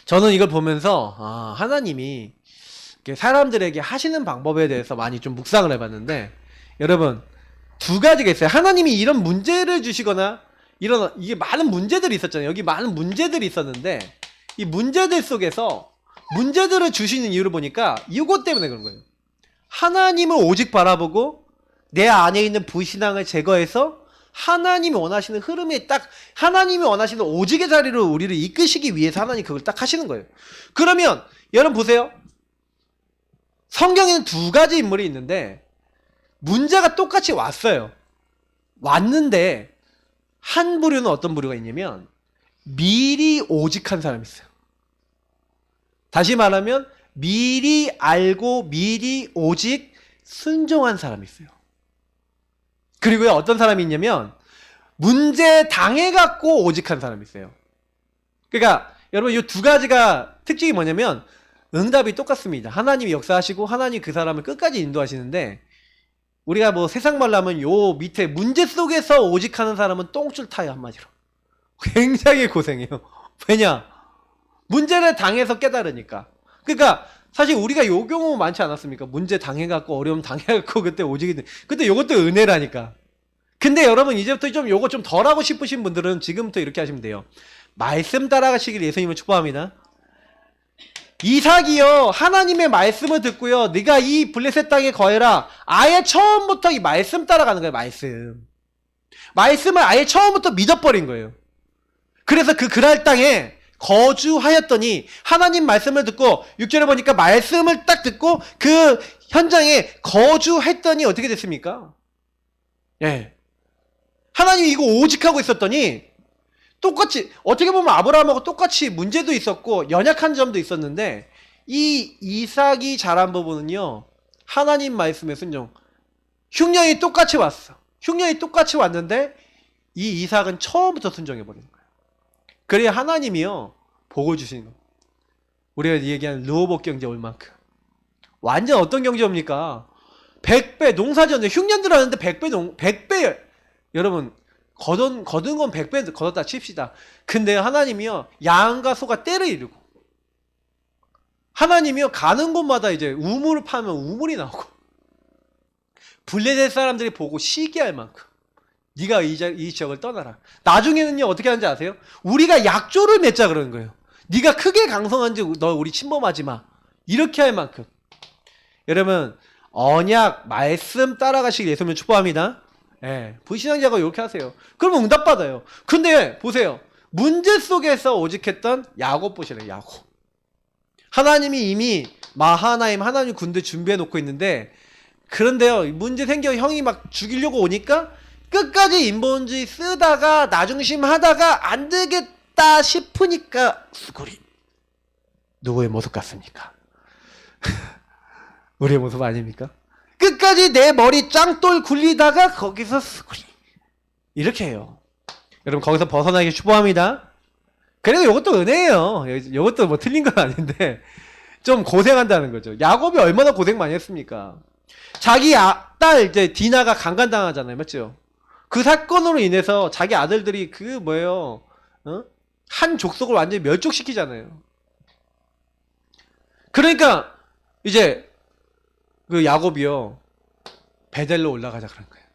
저는 이걸 보면서 하나님이 사람들에게 하시는 방법에 대해서 많이 좀 묵상을 해봤는데, 여러분, 두 가지가 있어요. 하나님이 이런 문제를 주시거나 이게 많은 문제들이 있었잖아요. 여기 많은 문제들이 있었는데, 이 문제들 속에서 문제들을 주시는 이유를 보니까 이것 때문에 그런 거예요. 하나님을 오직 바라보고 내 안에 있는 불신앙을 제거해서 하나님이 원하시는 흐름에 딱, 하나님이 원하시는 오직의 자리로 우리를 이끄시기 위해서 하나님 그걸 딱 하시는 거예요. 그러면 여러분 보세요. 성경에는 두 가지 인물이 있는데 문제가 똑같이 왔어요. 왔는데 한 부류는 어떤 부류가 있냐면, 미리 오직한 사람이 있어요. 다시 말하면 미리 알고 미리 오직 순종한 사람이 있어요. 그리고요, 어떤 사람이 있냐면 문제 당해갖고 오직한 사람이 있어요. 그러니까 여러분 이 두 가지가 특징이 뭐냐면 응답이 똑같습니다. 하나님이 역사하시고 하나님 그 사람을 끝까지 인도하시는데 우리가 뭐 세상 말로 하면 요 밑에 문제 속에서 오직하는 사람은 똥줄 타요, 한마디로. 굉장히 고생해요. 왜냐? 문제를 당해서 깨달으니까. 그러니까 사실 우리가 요 경우 많지 않았습니까? 문제 당해갖고 어려움 당해갖고 그때 오직이 근데 요것도 은혜라니까. 근데 여러분 이제부터 좀 요거 좀 덜 하고 싶으신 분들은 지금부터 이렇게 하시면 돼요. 말씀 따라가시길 예수님을 축복합니다. 이삭이요 하나님의 말씀을 듣고요 네가 이 블레셋 땅에 거해라. 아예 처음부터 이 말씀 따라가는 거예요. 말씀을 아예 처음부터 믿어버린 거예요. 그래서 그 그랄 땅에 거주하였더니 하나님 말씀을 듣고 6절에 보니까 말씀을 딱 듣고 그 현장에 거주했더니 어떻게 됐습니까? 예, 하나님이 이거 오직하고 있었더니 똑같이 어떻게 보면 아브라함하고 똑같이 문제도 있었고 연약한 점도 있었는데 이 이삭이 잘한 부분은요 하나님 말씀의 순종. 흉년이 똑같이 왔어. 흉년이 똑같이 왔는데 이 이삭은 처음부터 순종해버리는 거예요. 그래야 하나님이요 복을 주시는 거예요. 우리가 얘기하는 르호봇 경제 올 만큼 완전 어떤 경제 옵니까? 100배 농사지었는데 흉년 들어왔는데 100배 여러분 거둔 건 100배 거뒀다 칩시다. 근데 하나님이요 양과 소가 때를 이루고 하나님이요 가는 곳마다 이제 우물을 파면 우물이 나오고 블레셋 사람들이 보고 시기할 만큼 네가 이 지역을 떠나라. 나중에는요 어떻게 하는지 아세요? 우리가 약조를 맺자 그러는 거예요. 네가 크게 강성한지 너 우리 침범하지 마. 이렇게 할 만큼. 여러분 언약 말씀 따라가시길 예수님을 축복합니다. 예, 불신앙자가 이렇게 하세요. 그러면 응답받아요. 근데 보세요. 문제 속에서 오직했던 야곱 보시래요. 야곱. 하나님이 이미 마하나임 하나님 군대 준비해 놓고 있는데 그런데요 문제 생겨 형이 막 죽이려고 오니까 끝까지 인본주의 쓰다가 나중심 하다가 안 되겠다 싶으니까 수구리. 누구의 모습 같습니까? 우리의 모습 아닙니까? 끝까지 내 머리 짱돌 굴리다가 거기서 수구리. 이렇게 해요. 여러분 거기서 벗어나기 축복합니다. 그래도 이것도 은혜예요. 이것도 뭐 틀린 건 아닌데 좀 고생한다는 거죠. 야곱이 얼마나 고생 많이 했습니까? 자기 딸 이제 디나가 강간당하잖아요. 맞죠? 그 사건으로 인해서 자기 아들들이 그 뭐예요? 한 족속을 완전히 멸족시키잖아요. 그러니까 이제 그 야곱이요 베델로 올라가자 그런 거예요.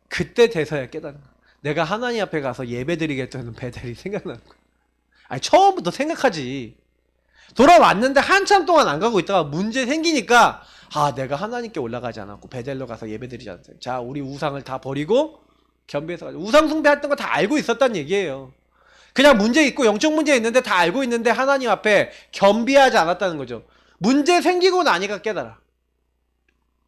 그때 돼서야 깨닫는 거예요. 내가 하나님 앞에 가서 예배드리겠다는 베델이 생각나는 거예요. 아니 처음부터 생각하지. 돌아왔는데 한참 동안 안 가고 있다가 문제 생기니까 아 내가 하나님께 올라가지 않았고 베델로 가서 예배드리지 않았어요. 자 우리 우상을 다 버리고 겸비해서 우상 숭배했던 거 다 알고 있었단 얘기예요. 그냥 문제 있고 영적 문제 있는데 다 알고 있는데 하나님 앞에 겸비하지 않았다는 거죠. 문제 생기고 나니까 깨달아.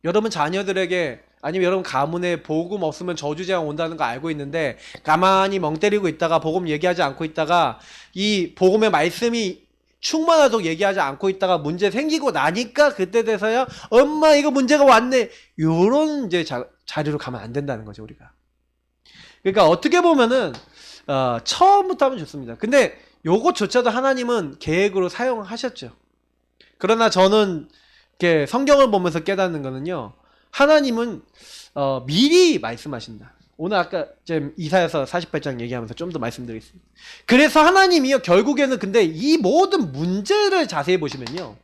여러분 자녀들에게 아니면 여러분 가문에 복음 없으면 저주재앙 온다는 거 알고 있는데 가만히 멍 때리고 있다가 복음 얘기하지 않고 있다가 이 복음의 말씀이 충만하도록 얘기하지 않고 있다가 문제 생기고 나니까 그때 돼서야 엄마 이거 문제가 왔네 요런 이제 자리로 가면 안 된다는 거죠 우리가. 그러니까 어떻게 보면은 처음부터 하면 좋습니다. 근데 요것조차도 하나님은 계획으로 사용하셨죠. 그러나 저는 이렇게 성경을 보면서 깨닫는 거는요 하나님은 미리 말씀하신다. 오늘 아까 지금 이사야서 48장 얘기하면서 좀 더 말씀드리겠습니다. 그래서 하나님이요 결국에는 근데 이 모든 문제를 자세히 보시면요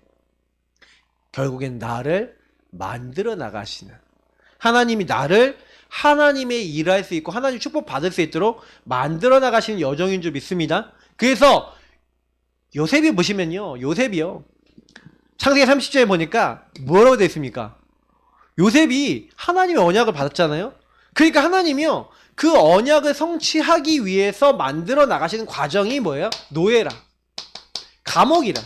결국엔 나를 만들어 나가시는 하나님이 나를 하나님의 일할 수 있고 하나님 축복 받을 수 있도록 만들어 나가시는 여정인 줄 믿습니다. 그래서 요셉이 보시면요 요셉이요 창세기 30절에 보니까 뭐라고 되어 있습니까? 요셉이 하나님의 언약을 받았잖아요. 그러니까 하나님이요 그 언약을 성취하기 위해서 만들어 나가시는 과정이 뭐예요? 노예라 감옥이라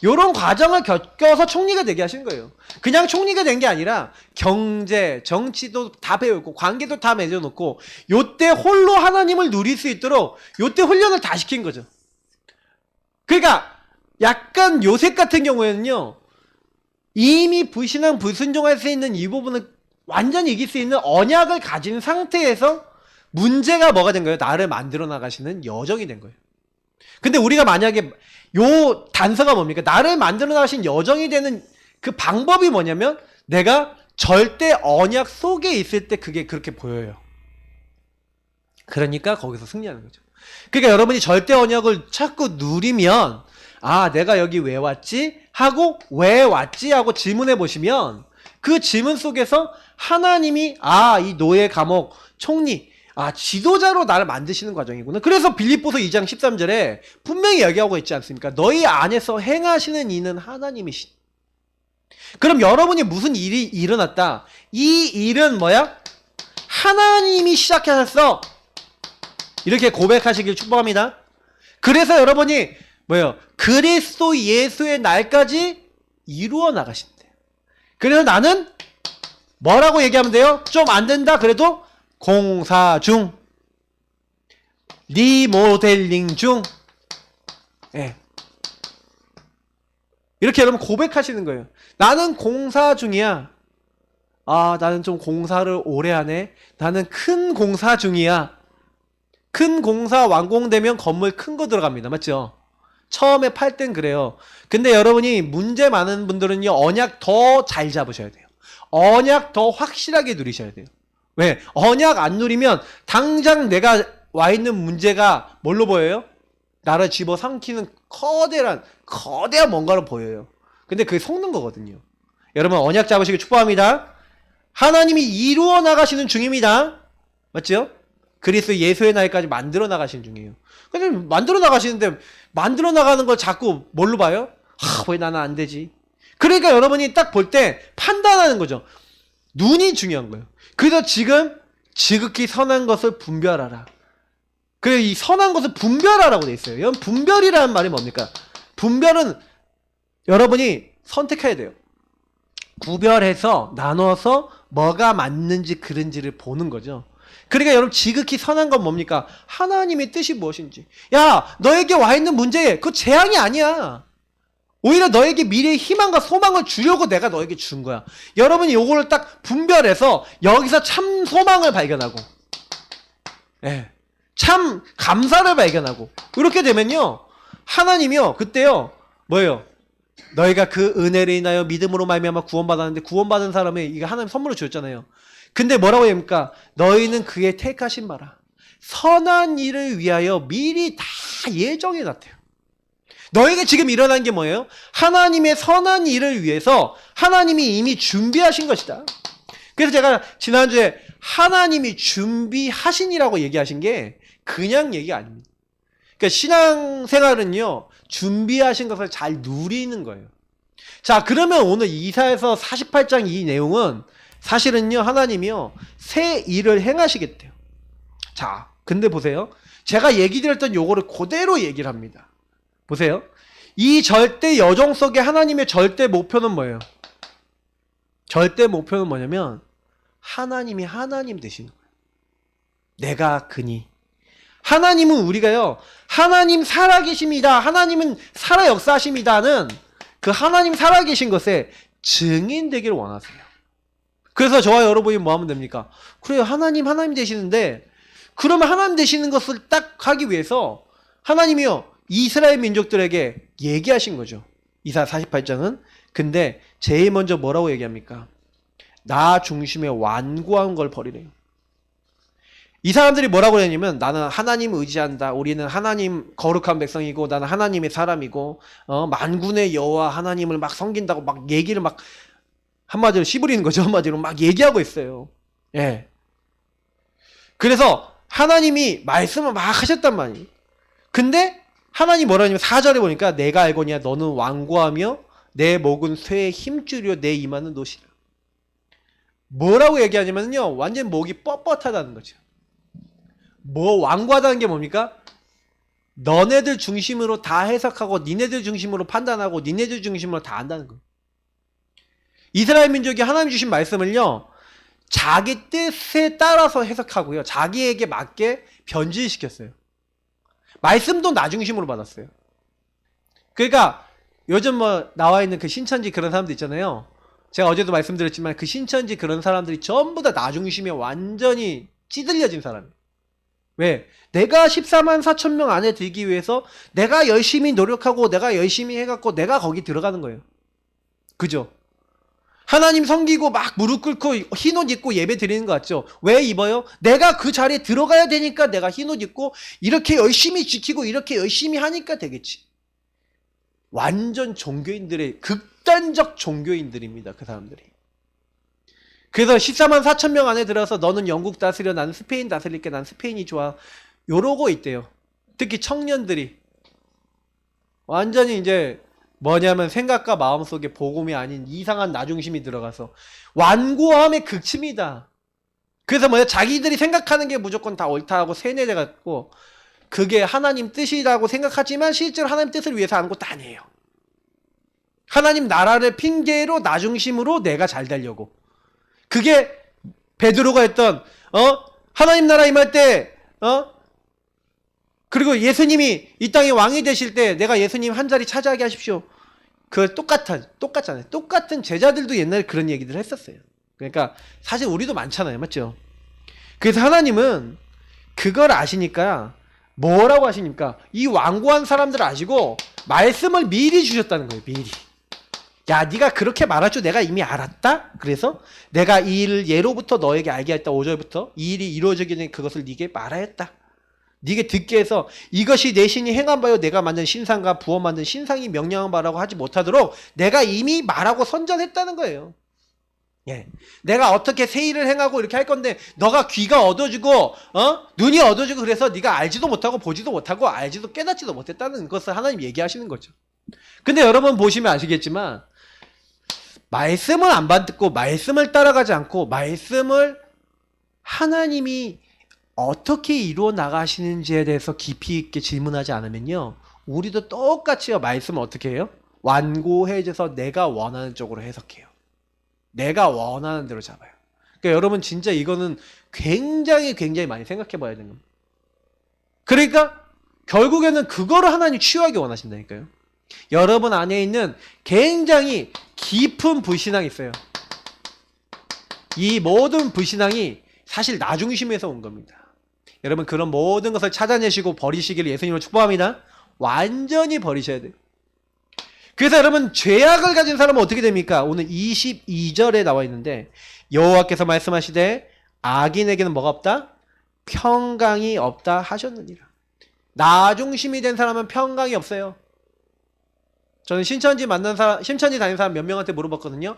요런 과정을 겪어서 총리가 되게 하신 거예요. 그냥 총리가 된 게 아니라 경제, 정치도 다 배우고 관계도 다 맺어놓고 요때 홀로 하나님을 누릴 수 있도록 요때 훈련을 다 시킨 거죠. 그러니까 약간 요셉 같은 경우에는요 이미 불순종할 수 있는 이 부분을 완전히 이길 수 있는 언약을 가진 상태에서 문제가 뭐가 된 거예요? 나를 만들어 나가시는 여정이 된 거예요. 근데 우리가 만약에 요 단서가 뭡니까? 나를 만들어 나가신 여정이 되는 그 방법이 뭐냐면 내가 절대 언약 속에 있을 때 그게 그렇게 보여요. 그러니까 거기서 승리하는 거죠. 그러니까 여러분이 절대 언약을 자꾸 누리면 아, 내가 여기 왜 왔지? 하고 왜 왔지? 하고 질문해 보시면 그 질문 속에서 하나님이 아, 이 노예, 감옥, 총리, 아, 지도자로 나를 만드시는 과정이구나. 그래서 빌립보서 2장 13절에 분명히 얘기하고 있지 않습니까? 너희 안에서 행하시는 이는 하나님이신. 그럼 여러분이 무슨 일이 일어났다? 이 일은 뭐야? 하나님이 시작하셨어. 이렇게 고백하시길 축복합니다. 그래서 여러분이 뭐예요? 그리스도 예수의 날까지 이루어 나가신대요. 그래서 나는 뭐라고 얘기하면 돼요? 좀 안 된다 그래도 공사 중, 리모델링 중, 예. 이렇게 여러분 고백하시는 거예요. 나는 공사 중이야. 아, 나는 좀 공사를 오래 하네. 나는 큰 공사 중이야. 큰 공사 완공되면 건물 큰 거 들어갑니다. 맞죠? 처음에 팔 땐 그래요. 근데 여러분이 문제 많은 분들은요, 언약 더 잘 잡으셔야 돼요. 언약 더 확실하게 누리셔야 돼요. 왜? 언약 안 누리면 당장 내가 와 있는 문제가 뭘로 보여요? 나를 집어삼키는 거대한 뭔가로 보여요. 근데 그게 속는 거거든요. 여러분 언약 잡으시길 축복합니다. 하나님이 이루어 나가시는 중입니다. 맞죠? 그리스도 예수의 날까지 만들어 나가시는 중이에요. 근데 만들어 나가시는데 만들어 나가는 걸 자꾸 뭘로 봐요? 왜 나는 안 되지? 그러니까 여러분이 딱 볼 때 판단하는 거죠. 눈이 중요한 거예요. 그래서 지금 지극히 선한 것을 분별하라. 그래서 이 선한 것을 분별하라고 돼 있어요. 여러분 분별이라는 말이 뭡니까? 분별은 여러분이 선택해야 돼요. 구별해서 나눠서 뭐가 맞는지 그른지를 보는 거죠. 그러니까 여러분 지극히 선한 건 뭡니까? 하나님의 뜻이 무엇인지. 야, 너에게 와 있는 문제 그거 재앙이 아니야. 오히려 너에게 미래의 희망과 소망을 주려고 내가 너에게 준 거야. 여러분이 요거를 딱 분별해서 여기서 참 소망을 발견하고, 예, 참 감사를 발견하고, 이렇게 되면요, 하나님이요, 그때요, 뭐예요? 너희가 그 은혜를 인하여 믿음으로 말미암아 구원받았는데 구원받은 사람이 이거 하나님 선물로 주었잖아요. 근데 뭐라고 합니까? 너희는 그의 택하신 바라 선한 일을 위하여 미리 다 예정해 놨대요. 너에게 지금 일어난 게 뭐예요? 하나님의 선한 일을 위해서 하나님이 이미 준비하신 것이다. 그래서 제가 지난주에 하나님이 준비하신이라고 얘기하신 게 그냥 얘기가 아닙니다. 그러니까 신앙생활은요, 준비하신 것을 잘 누리는 거예요. 자, 그러면 오늘 이사야서 48장 이 내용은 사실은요, 하나님이요, 새 일을 행하시겠대요. 자, 근데 보세요. 제가 얘기 드렸던 요거를 그대로 얘기를 합니다. 보세요. 이 절대 여정 속에 하나님의 절대 목표는 뭐예요? 절대 목표는 뭐냐면 하나님이 하나님 되시는 거예요. 내가 그니. 하나님은 우리가요, 하나님 살아계십니다. 하나님은 살아 역사하십니다는 그 하나님 살아계신 것에 증인 되기를 원하세요. 그래서 저와 여러분이 뭐 하면 됩니까? 그래요, 하나님 되시는데, 그러면 하나님 되시는 것을 딱 하기 위해서 하나님이요, 이스라엘 민족들에게 얘기하신 거죠. 이사야 48장은. 근데 제일 먼저 뭐라고 얘기합니까? 나 중심의 완고한 걸 버리래요. 이 사람들이 뭐라고 했냐면 나는 하나님 의지한다. 우리는 하나님 거룩한 백성이고 나는 하나님의 사람이고 만군의 여호와 하나님을 막 섬긴다고 막 얘기를 막 한마디로 씨부리는 거죠. 한마디로 막 얘기하고 있어요. 예. 그래서 하나님이 말씀을 막 하셨단 말이에요. 근데 하나님 뭐라 하냐면 4절에 보니까 내가 알거니와 너는 완고하며 내 목은 쇠의 힘줄이요 내 이마는 노시라. 뭐라고 얘기하냐면요, 완전 목이 뻣뻣하다는 거죠. 뭐 완고하다는 게 뭡니까? 너네들 중심으로 다 해석하고 니네들 중심으로 판단하고 니네들 중심으로 다 안다는 거예요. 이스라엘 민족이 하나님 주신 말씀을요, 자기 뜻에 따라서 해석하고요, 자기에게 맞게 변질시켰어요. 말씀도 나 중심으로 받았어요. 그러니까 요즘 뭐 나와 있는 그 신천지 그런 사람들 있잖아요. 제가 어제도 말씀드렸지만 그 신천지 그런 사람들이 전부 다 나 중심에 완전히 찌들려진 사람이에요. 왜? 내가 14만 4천 명 안에 들기 위해서 내가 열심히 노력하고 내가 열심히 해갖고 내가 거기 들어가는 거예요. 그죠? 하나님 섬기고 막 무릎 꿇고 흰옷 입고 예배 드리는 거 같죠? 왜 입어요? 내가 그 자리에 들어가야 되니까 내가 흰옷 입고 이렇게 열심히 지키고 이렇게 열심히 하니까 되겠지. 완전 종교인들의 극단적 종교인들입니다. 그 사람들이. 그래서 14만 4천 명 안에 들어서 너는 영국 다스려 나는 스페인 다스릴게 난 스페인이 좋아 요러고 있대요. 특히 청년들이 완전히 이제 뭐냐면 생각과 마음속에 복음이 아닌 이상한 나중심이 들어가서 완고함의 극치입니다. 그래서 뭐야 자기들이 생각하는 게 무조건 다 옳다고 세뇌돼갖고 그게 하나님 뜻이라고 생각하지만 실제로 하나님 뜻을 위해서 하는 것도 아니에요. 하나님 나라를 핑계로 나중심으로 내가 잘 되려고. 그게 베드로가 했던 하나님 나라 임할 때 그리고 예수님이 이 땅에 왕이 되실 때 내가 예수님 한 자리 차지하게 하십시오. 그 똑같잖아요. 똑같은 제자들도 옛날에 그런 얘기들 했었어요. 그러니까 사실 우리도 많잖아요. 맞죠? 그래서 하나님은 그걸 아시니까 뭐라고 하시니까 이 완고한 사람들을 아시고 말씀을 미리 주셨다는 거예요. 미리. 야 네가 그렇게 말할 줄 내가 이미 알았다. 그래서 내가 이 일을 예로부터 너에게 알게 했다. 5절부터 이 일이 이루어지기 전에 그것을 네게 말하였다. 네게 듣게 해서 이것이 내 신이 행한 바요 내가 만든 신상과 부어 만든 신상이 명령한 바라고 하지 못하도록 내가 이미 말하고 선전했다는 거예요. 예, 내가 어떻게 새 일을 행하고 이렇게 할 건데 너가 귀가 얻어지고 눈이 얻어지고 그래서 네가 알지도 못하고 보지도 못하고 알지도 깨닫지도 못했다는 것을 하나님 얘기하시는 거죠. 근데 여러분 보시면 아시겠지만 말씀을 안 받고 말씀을 따라가지 않고 말씀을 하나님이 어떻게 이루어 나가시는지에 대해서 깊이 있게 질문하지 않으면요 우리도 똑같이 말씀을 어떻게 해요? 완고해져서 내가 원하는 쪽으로 해석해요. 내가 원하는 대로 잡아요. 그러니까 여러분 진짜 이거는 굉장히 많이 생각해 봐야 되는 겁니다. 그러니까 결국에는 그거를 하나님 치유하기 원하신다니까요. 여러분 안에 있는 굉장히 깊은 불신앙이 있어요. 이 모든 불신앙이 사실 나중심에서 온 겁니다. 여러분 그런 모든 것을 찾아내시고 버리시기를 예수님으로 축복합니다. 완전히 버리셔야 돼요. 그래서 여러분 죄악을 가진 사람은 어떻게 됩니까? 오늘 22절에 나와 있는데 여호와께서 말씀하시되 악인에게는 뭐가 없다? 평강이 없다 하셨느니라. 나중심이 된 사람은 평강이 없어요. 저는 신천지 다니는 사람 몇 명한테 물어봤거든요.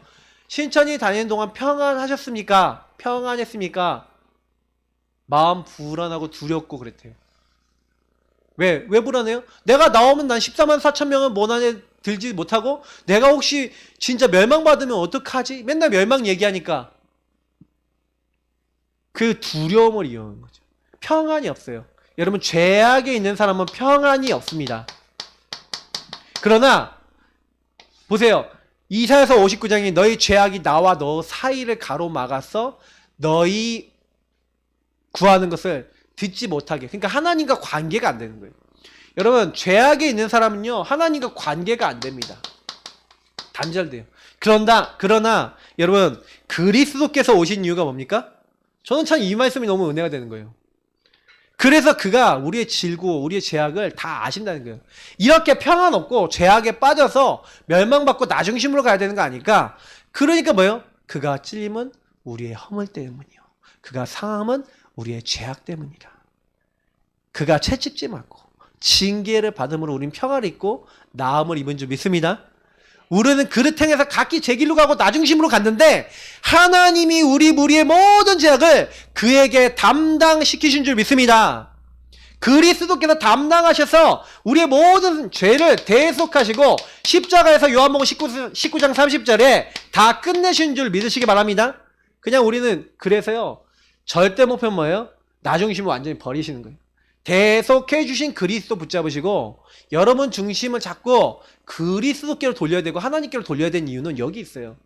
신천지 다니는 동안 평안하셨습니까? 평안했습니까? 마음 불안하고 두렵고 그랬대요. 왜 불안해요? 내가 나오면 난 14만 4천 명은 몸 안에 들지 못하고 내가 혹시 진짜 멸망받으면 어떡하지? 맨날 멸망 얘기하니까 그 두려움을 이용하는 거죠. 평안이 없어요. 여러분 죄악에 있는 사람은 평안이 없습니다. 그러나 보세요. 이사야서 59장이 너희 죄악이 나와 너 사이를 가로막아서 너희 구하는 것을 듣지 못하게. 그러니까 하나님과 관계가 안 되는 거예요. 여러분 죄악에 있는 사람은요 하나님과 관계가 안 됩니다. 단절돼요. 그러나 여러분 그리스도께서 오신 이유가 뭡니까? 저는 참 이 말씀이 너무 은혜가 되는 거예요. 그래서 그가 우리의 질고 우리의 죄악을 다 아신다는 거예요. 이렇게 평안 없고 죄악에 빠져서 멸망받고 나중심으로 가야 되는 거 아닐까? 그러니까 뭐예요? 그가 찔림은 우리의 허물 때문이요. 그가 상함은 우리의 죄악 때문이라. 그가 채찍질 맞고 징계를 받음으로 우린 평화를 입고 나음을 입은 줄 믿습니다. 우리는 그릇 행해서 각기 제 길로 가고 나중심으로 갔는데 하나님이 우리 무리의 모든 죄악을 그에게 담당시키신 줄 믿습니다. 그리스도께서 담당하셔서 우리의 모든 죄를 대속하시고 십자가에서 요한복음 19장 30절에 다 끝내신 줄 믿으시기 바랍니다. 그냥 우리는 그래서요 절대 목표는 뭐예요? 나중심을 완전히 버리시는 거예요. 대속해 주신 그리스도 붙잡으시고 여러분 중심을 잡고 그리스도께로 돌려야 되고 하나님께로 돌려야 되는 이유는 여기 있어요.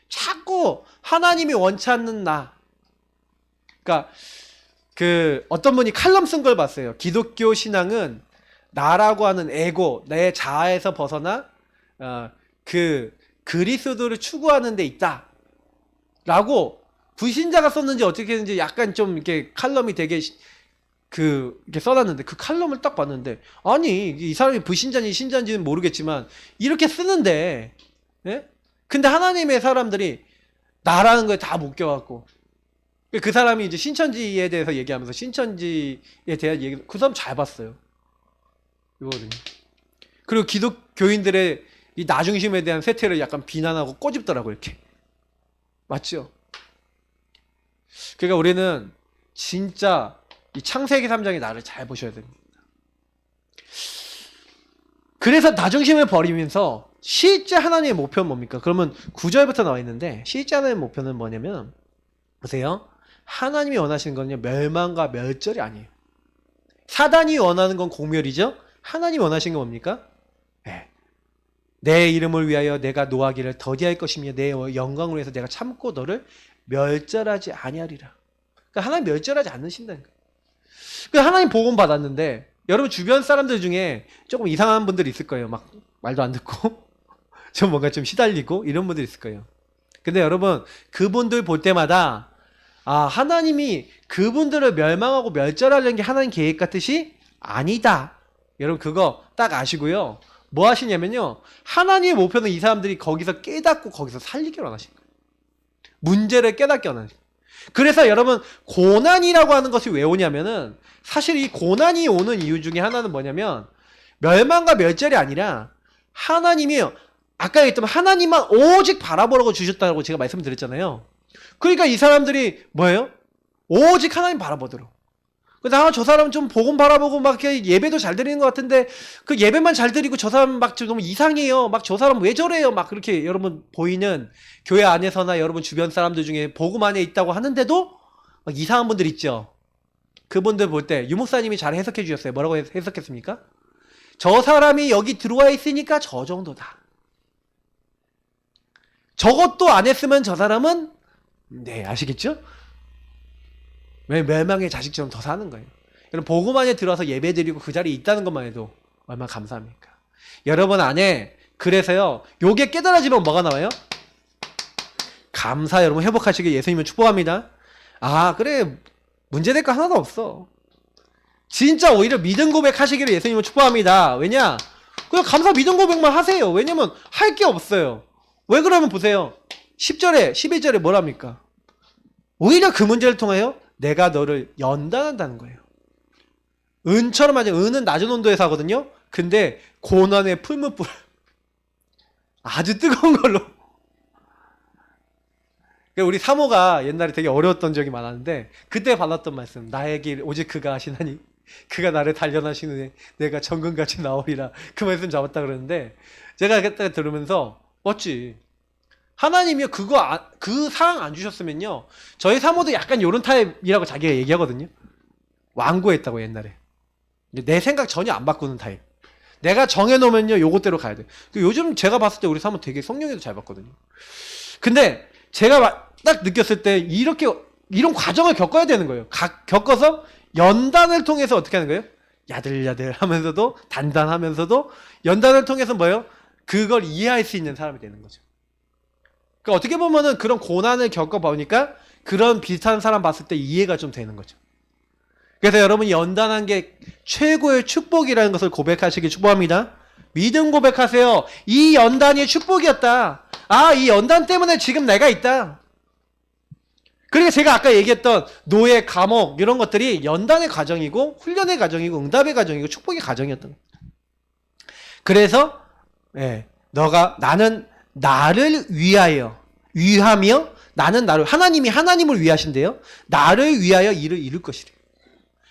자꾸 하나님이 원치 않는 나. 그러니까 어떤 분이 칼럼 쓴 걸 봤어요. 기독교 신앙은 나라고 하는 에고, 내 자아에서 벗어나 그리스도를 추구하는 데 있다. 라고 불신자가 썼는지 어떻게 했는지 약간 좀 이렇게 칼럼이 되게 이렇게 써놨는데 그 칼럼을 딱 봤는데 아니 이 사람이 불신자인지 신자인지는 모르겠지만 이렇게 쓰는데 예? 근데 하나님의 사람들이 나라는 거에 다 묶여갖고 그 사람이 이제 신천지에 대해서 얘기하면서 신천지에 대한 얘기 그 사람 잘 봤어요. 이거거든요. 그리고 기독교인들의 이 나중심에 대한 세태를 약간 비난하고 꼬집더라고 이렇게. 맞죠? 그러니까 우리는 진짜 이 창세기 3장의 나를 잘 보셔야 됩니다. 그래서 나중심을 버리면서 실제 하나님의 목표는 뭡니까? 그러면 9절부터 나와 있는데 실제 하나님의 목표는 뭐냐면 보세요. 하나님이 원하시는 건요 멸망과 멸절이 아니에요. 사단이 원하는 건 공멸이죠. 하나님이 원하시는 건 뭡니까? 네. 내 이름을 위하여 내가 노하기를 더디할 것이며 내 영광을 위해서 내가 참고 너를 멸절하지 아니하리라. 그러니까 하나님 멸절하지 않으신다는 거예요. 그러니까 하나님 복음 받았는데 여러분 주변 사람들 중에 조금 이상한 분들이 있을 거예요. 막 말도 안 듣고 좀 뭔가 좀 시달리고 이런 분들이 있을 거예요. 근데 여러분 그분들 볼 때마다 하나님이 그분들을 멸망하고 멸절하려는 게 하나님 계획 같듯이 아니다. 여러분 그거 딱 아시고요. 뭐 하시냐면요. 하나님의 목표는 이 사람들이 거기서 깨닫고 거기서 살리기를 원하신 거예요. 문제를 깨닫게 원하신 거예요. 그래서 여러분 고난이라고 하는 것이 왜 오냐면은 사실 이 고난이 오는 이유 중에 하나는 뭐냐면 멸망과 멸절이 아니라 하나님이 아까 얘기했던 하나님만 오직 바라보라고 주셨다고 제가 말씀드렸잖아요. 그러니까 이 사람들이 뭐예요? 오직 하나님 바라보도록. 저 사람 좀 복음 바라보고 막 이렇게 예배도 잘 드리는 것 같은데 그 예배만 잘 드리고 저 사람 막 좀 너무 이상해요. 막 저 사람 왜 저래요? 막 그렇게 여러분 보이는 교회 안에서나 여러분 주변 사람들 중에 복음 안에 있다고 하는데도 막 이상한 분들 있죠. 그분들 볼 때 유목사님이 잘 해석해 주셨어요. 뭐라고 해석했습니까? 저 사람이 여기 들어와 있으니까 저 정도다. 저것도 안 했으면 저 사람은 네 아시겠죠? 왜 멸망의 자식처럼 더 사는 거예요. 여러분 복음 안에 들어와서 예배드리고 그 자리에 있다는 것만 해도 얼마나 감사합니까? 여러분 안에 그래서요 요게 깨달아지면 뭐가 나와요? 감사 여러분 회복하시길 예수님을 축복합니다. 그래 문제될 거 하나도 없어. 진짜 오히려 믿음 고백하시기를 예수님을 축복합니다. 왜냐? 그냥 감사 믿음 고백만 하세요. 왜냐면 할 게 없어요. 왜 그러면 보세요. 10절에 11절에 뭐랍니까? 오히려 그 문제를 통하여 내가 너를 연단한다는 거예요. 은처럼 하죠. 은은 낮은 온도에서 하거든요. 근데 고난의 풀무불 아주 뜨거운 걸로. 우리 사모가 옛날에 되게 어려웠던 적이 많았는데 그때 받았던 말씀 나의 길 오직 그가 하시나니 그가 나를 단련하시는 내가 정금같이 나오리라. 그 말씀 잡았다 그러는데 제가 그때 들으면서 멋지. 하나님이요 그 상황 안 주셨으면요 저희 사모도 약간 요런 타입이라고 자기가 얘기하거든요. 완고했다고 옛날에. 내 생각 전혀 안 바꾸는 타입. 내가 정해놓으면요 요것대로 가야 돼. 요즘 제가 봤을 때 우리 사모 되게 성령에도 잘 봤거든요. 근데 제가 딱 느꼈을 때 이런 과정을 겪어야 되는 거예요. 겪어서 연단을 통해서 어떻게 하는 거예요? 야들야들 하면서도 단단하면서도 연단을 통해서 뭐예요? 그걸 이해할 수 있는 사람이 되는 거죠. 그러니까 어떻게 보면은 그런 고난을 겪어보니까 그런 비슷한 사람 봤을 때 이해가 좀 되는 거죠. 그래서 여러분이 연단한 게 최고의 축복이라는 것을 고백하시길 축복합니다. 믿음 고백하세요. 이 연단이 축복이었다. 이 연단 때문에 지금 내가 있다. 그러니까 제가 아까 얘기했던 노예, 감옥 이런 것들이 연단의 과정이고 훈련의 과정이고 응답의 과정이고 축복의 과정이었던 거예요. 그래서 나는 나를 위하며 나는 하나님이 하나님을 위하신대요. 나를 위하여 일을 이룰 것이래.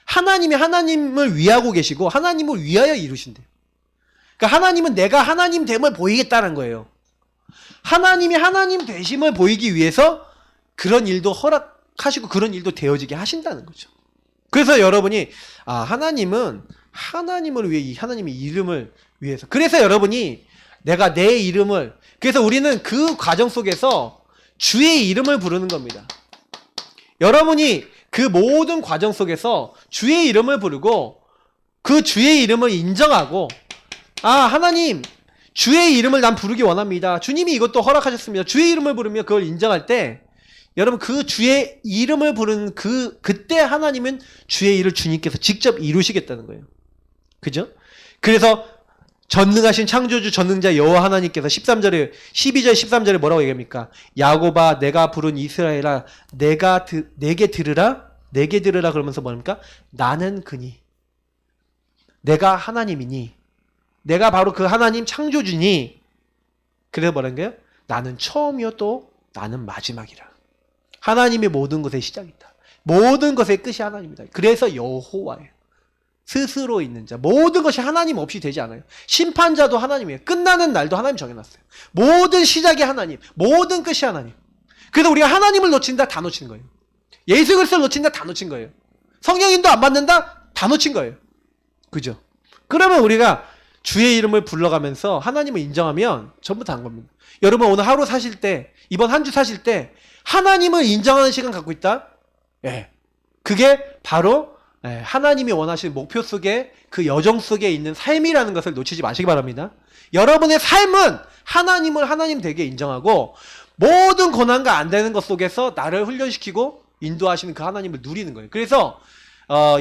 하나님이 하나님을 위하고 계시고 하나님을 위하여 이루신대요. 그러니까 하나님은 내가 하나님 됨을 보이겠다는 거예요. 하나님이 하나님 되심을 보이기 위해서 그런 일도 허락하시고 그런 일도 되어지게 하신다는 거죠. 그래서 여러분이 하나님은 하나님을 위해 하나님의 이름을 위해서 그래서 여러분이 내가 내 이름을 그래서 우리는 그 과정 속에서 주의 이름을 부르는 겁니다. 여러분이 그 모든 과정 속에서 주의 이름을 부르고 그 주의 이름을 인정하고 하나님 주의 이름을 난 부르기 원합니다. 주님이 이것도 허락하셨습니다. 주의 이름을 부르며 그걸 인정할 때 여러분 그 주의 이름을 부르는 그때 하나님은 주의 일을 주님께서 직접 이루시겠다는 거예요. 그죠? 그래서 전능하신 창조주 전능자 여호와 하나님께서 13절에 12절 13절에 뭐라고 얘기합니까? 야곱아 내가 부른 이스라엘아 내게 들으라 그러면서 뭐합니까? 나는 그니 내가 하나님이니 내가 바로 그 하나님 창조주니 그래서 뭐라는 거예요? 나는 처음이요 또 나는 마지막이라. 하나님이 모든 것의 시작이다. 모든 것의 끝이 하나님이다. 그래서 여호와예요. 스스로 있는 자. 모든 것이 하나님 없이 되지 않아요. 심판자도 하나님이에요. 끝나는 날도 하나님 정해놨어요. 모든 시작이 하나님, 모든 끝이 하나님. 그래서 우리가 하나님을 놓친다, 다 놓치는 거예요. 예수 그리스도를 놓친다, 다 놓친 거예요. 성령인도 안 받는다, 다 놓친 거예요. 그죠? 그러면 우리가 주의 이름을 불러가면서 하나님을 인정하면 전부 다 한 겁니다. 여러분 오늘 하루 사실 때, 이번 한 주 사실 때 하나님을 인정하는 시간 갖고 있다? 예. 그게 바로 하나님이 원하시는 목표 속에 그 여정 속에 있는 삶이라는 것을 놓치지 마시기 바랍니다. 여러분의 삶은 하나님을 하나님 되게 인정하고 모든 고난과 안 되는 것 속에서 나를 훈련시키고 인도하시는 그 하나님을 누리는 거예요. 그래서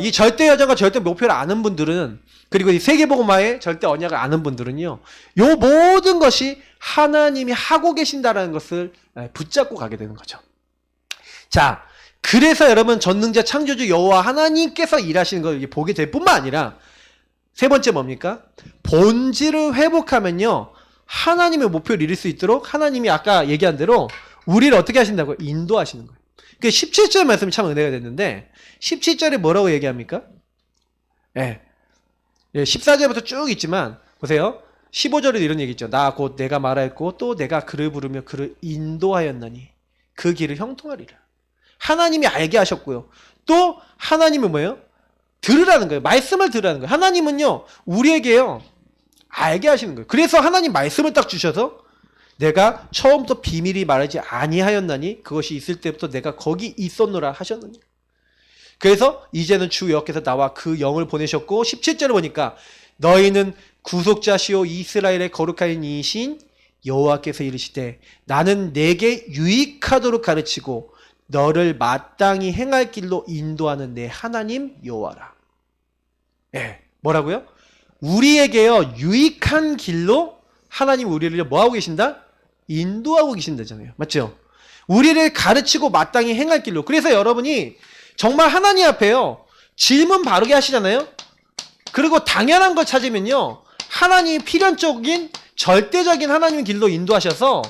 이 절대 여정과 절대 목표를 아는 분들은 그리고 이 세계복음화의 절대 언약을 아는 분들은요. 요 모든 것이 하나님이 하고 계신다라는 것을 붙잡고 가게 되는 거죠. 자, 그래서 여러분 전능자 창조주 여호와 하나님께서 일하시는 걸 보게 될 뿐만 아니라 세 번째 뭡니까? 본질을 회복하면요. 하나님의 목표를 이룰 수 있도록 하나님이 아까 얘기한 대로 우리를 어떻게 하신다고요? 인도하시는 거예요. 그 17절 말씀이 참 은혜가 됐는데 17절에 뭐라고 얘기합니까? 14절부터 쭉 있지만 보세요. 15절에도 이런 얘기 있죠. 나 곧 내가 말하였고 또 내가 그를 부르며 그를 인도하였나니 그 길을 형통하리라. 하나님이 알게 하셨고요. 또 하나님은 뭐예요? 들으라는 거예요. 말씀을 들으라는 거예요. 하나님은요. 우리에게요. 알게 하시는 거예요. 그래서 하나님 말씀을 딱 주셔서 내가 처음부터 비밀이 말하지 아니하였나니 그것이 있을 때부터 내가 거기 있었노라 하셨느니. 그래서 이제는 주 여호와께서 나와 그 영을 보내셨고 17절을 보니까 너희는 구속자시오 이스라엘의 거룩하신 이신 여호와께서 이르시되 나는 내게 유익하도록 가르치고 너를 마땅히 행할 길로 인도하는 내 하나님 여호와라. 뭐라고요? 우리에게요 유익한 길로 하나님 우리를 뭐하고 계신다? 인도하고 계신다잖아요. 맞죠? 우리를 가르치고 마땅히 행할 길로. 그래서 여러분이 정말 하나님 앞에요 질문 바르게 하시잖아요. 그리고 당연한 걸 찾으면요 하나님이 필연적인 절대적인 하나님의 길로 인도하셔서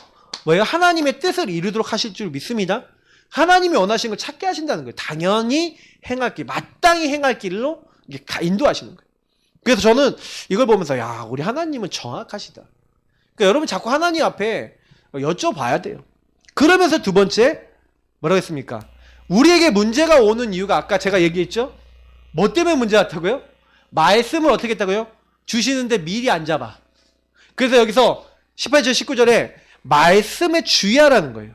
뭐예요? 하나님의 뜻을 이루도록 하실 줄 믿습니다. 하나님이 원하시는 걸 찾게 하신다는 거예요. 당연히 행할 길, 마땅히 행할 길로 인도하시는 거예요. 그래서 저는 이걸 보면서 야 우리 하나님은 정확하시다. 그러니까 여러분 자꾸 하나님 앞에 여쭤봐야 돼요. 그러면서 두 번째 뭐라고 했습니까? 우리에게 문제가 오는 이유가 아까 제가 얘기했죠? 뭐 때문에 문제 같다고요? 말씀을 어떻게 했다고요? 주시는데 미리 안 잡아. 그래서 여기서 18절 19절에 말씀에 주의하라는 거예요.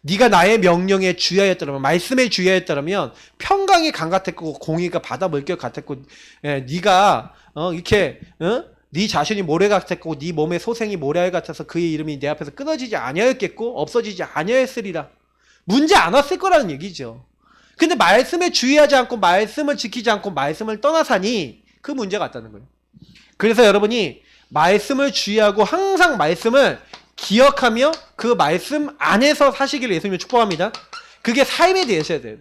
네가 나의 명령에 주의하였더라면 말씀에 주의하였더라면 평강이 강 같았고 공의가 바다 물결 같았고 네가 이렇게 네 자신이 모래 같았고 네 몸의 소생이 모래알 같아서 그의 이름이 내 앞에서 끊어지지 아니하였겠고 없어지지 아니하였으리라. 문제 안 왔을 거라는 얘기죠. 근데 말씀에 주의하지 않고 말씀을 지키지 않고 말씀을 떠나사니 그 문제가 왔다는 거예요. 그래서 여러분이 말씀을 주의하고 항상 말씀을 기억하며 그 말씀 안에서 사시기를 예수님을 축복합니다. 그게 삶이 되셔야 돼요.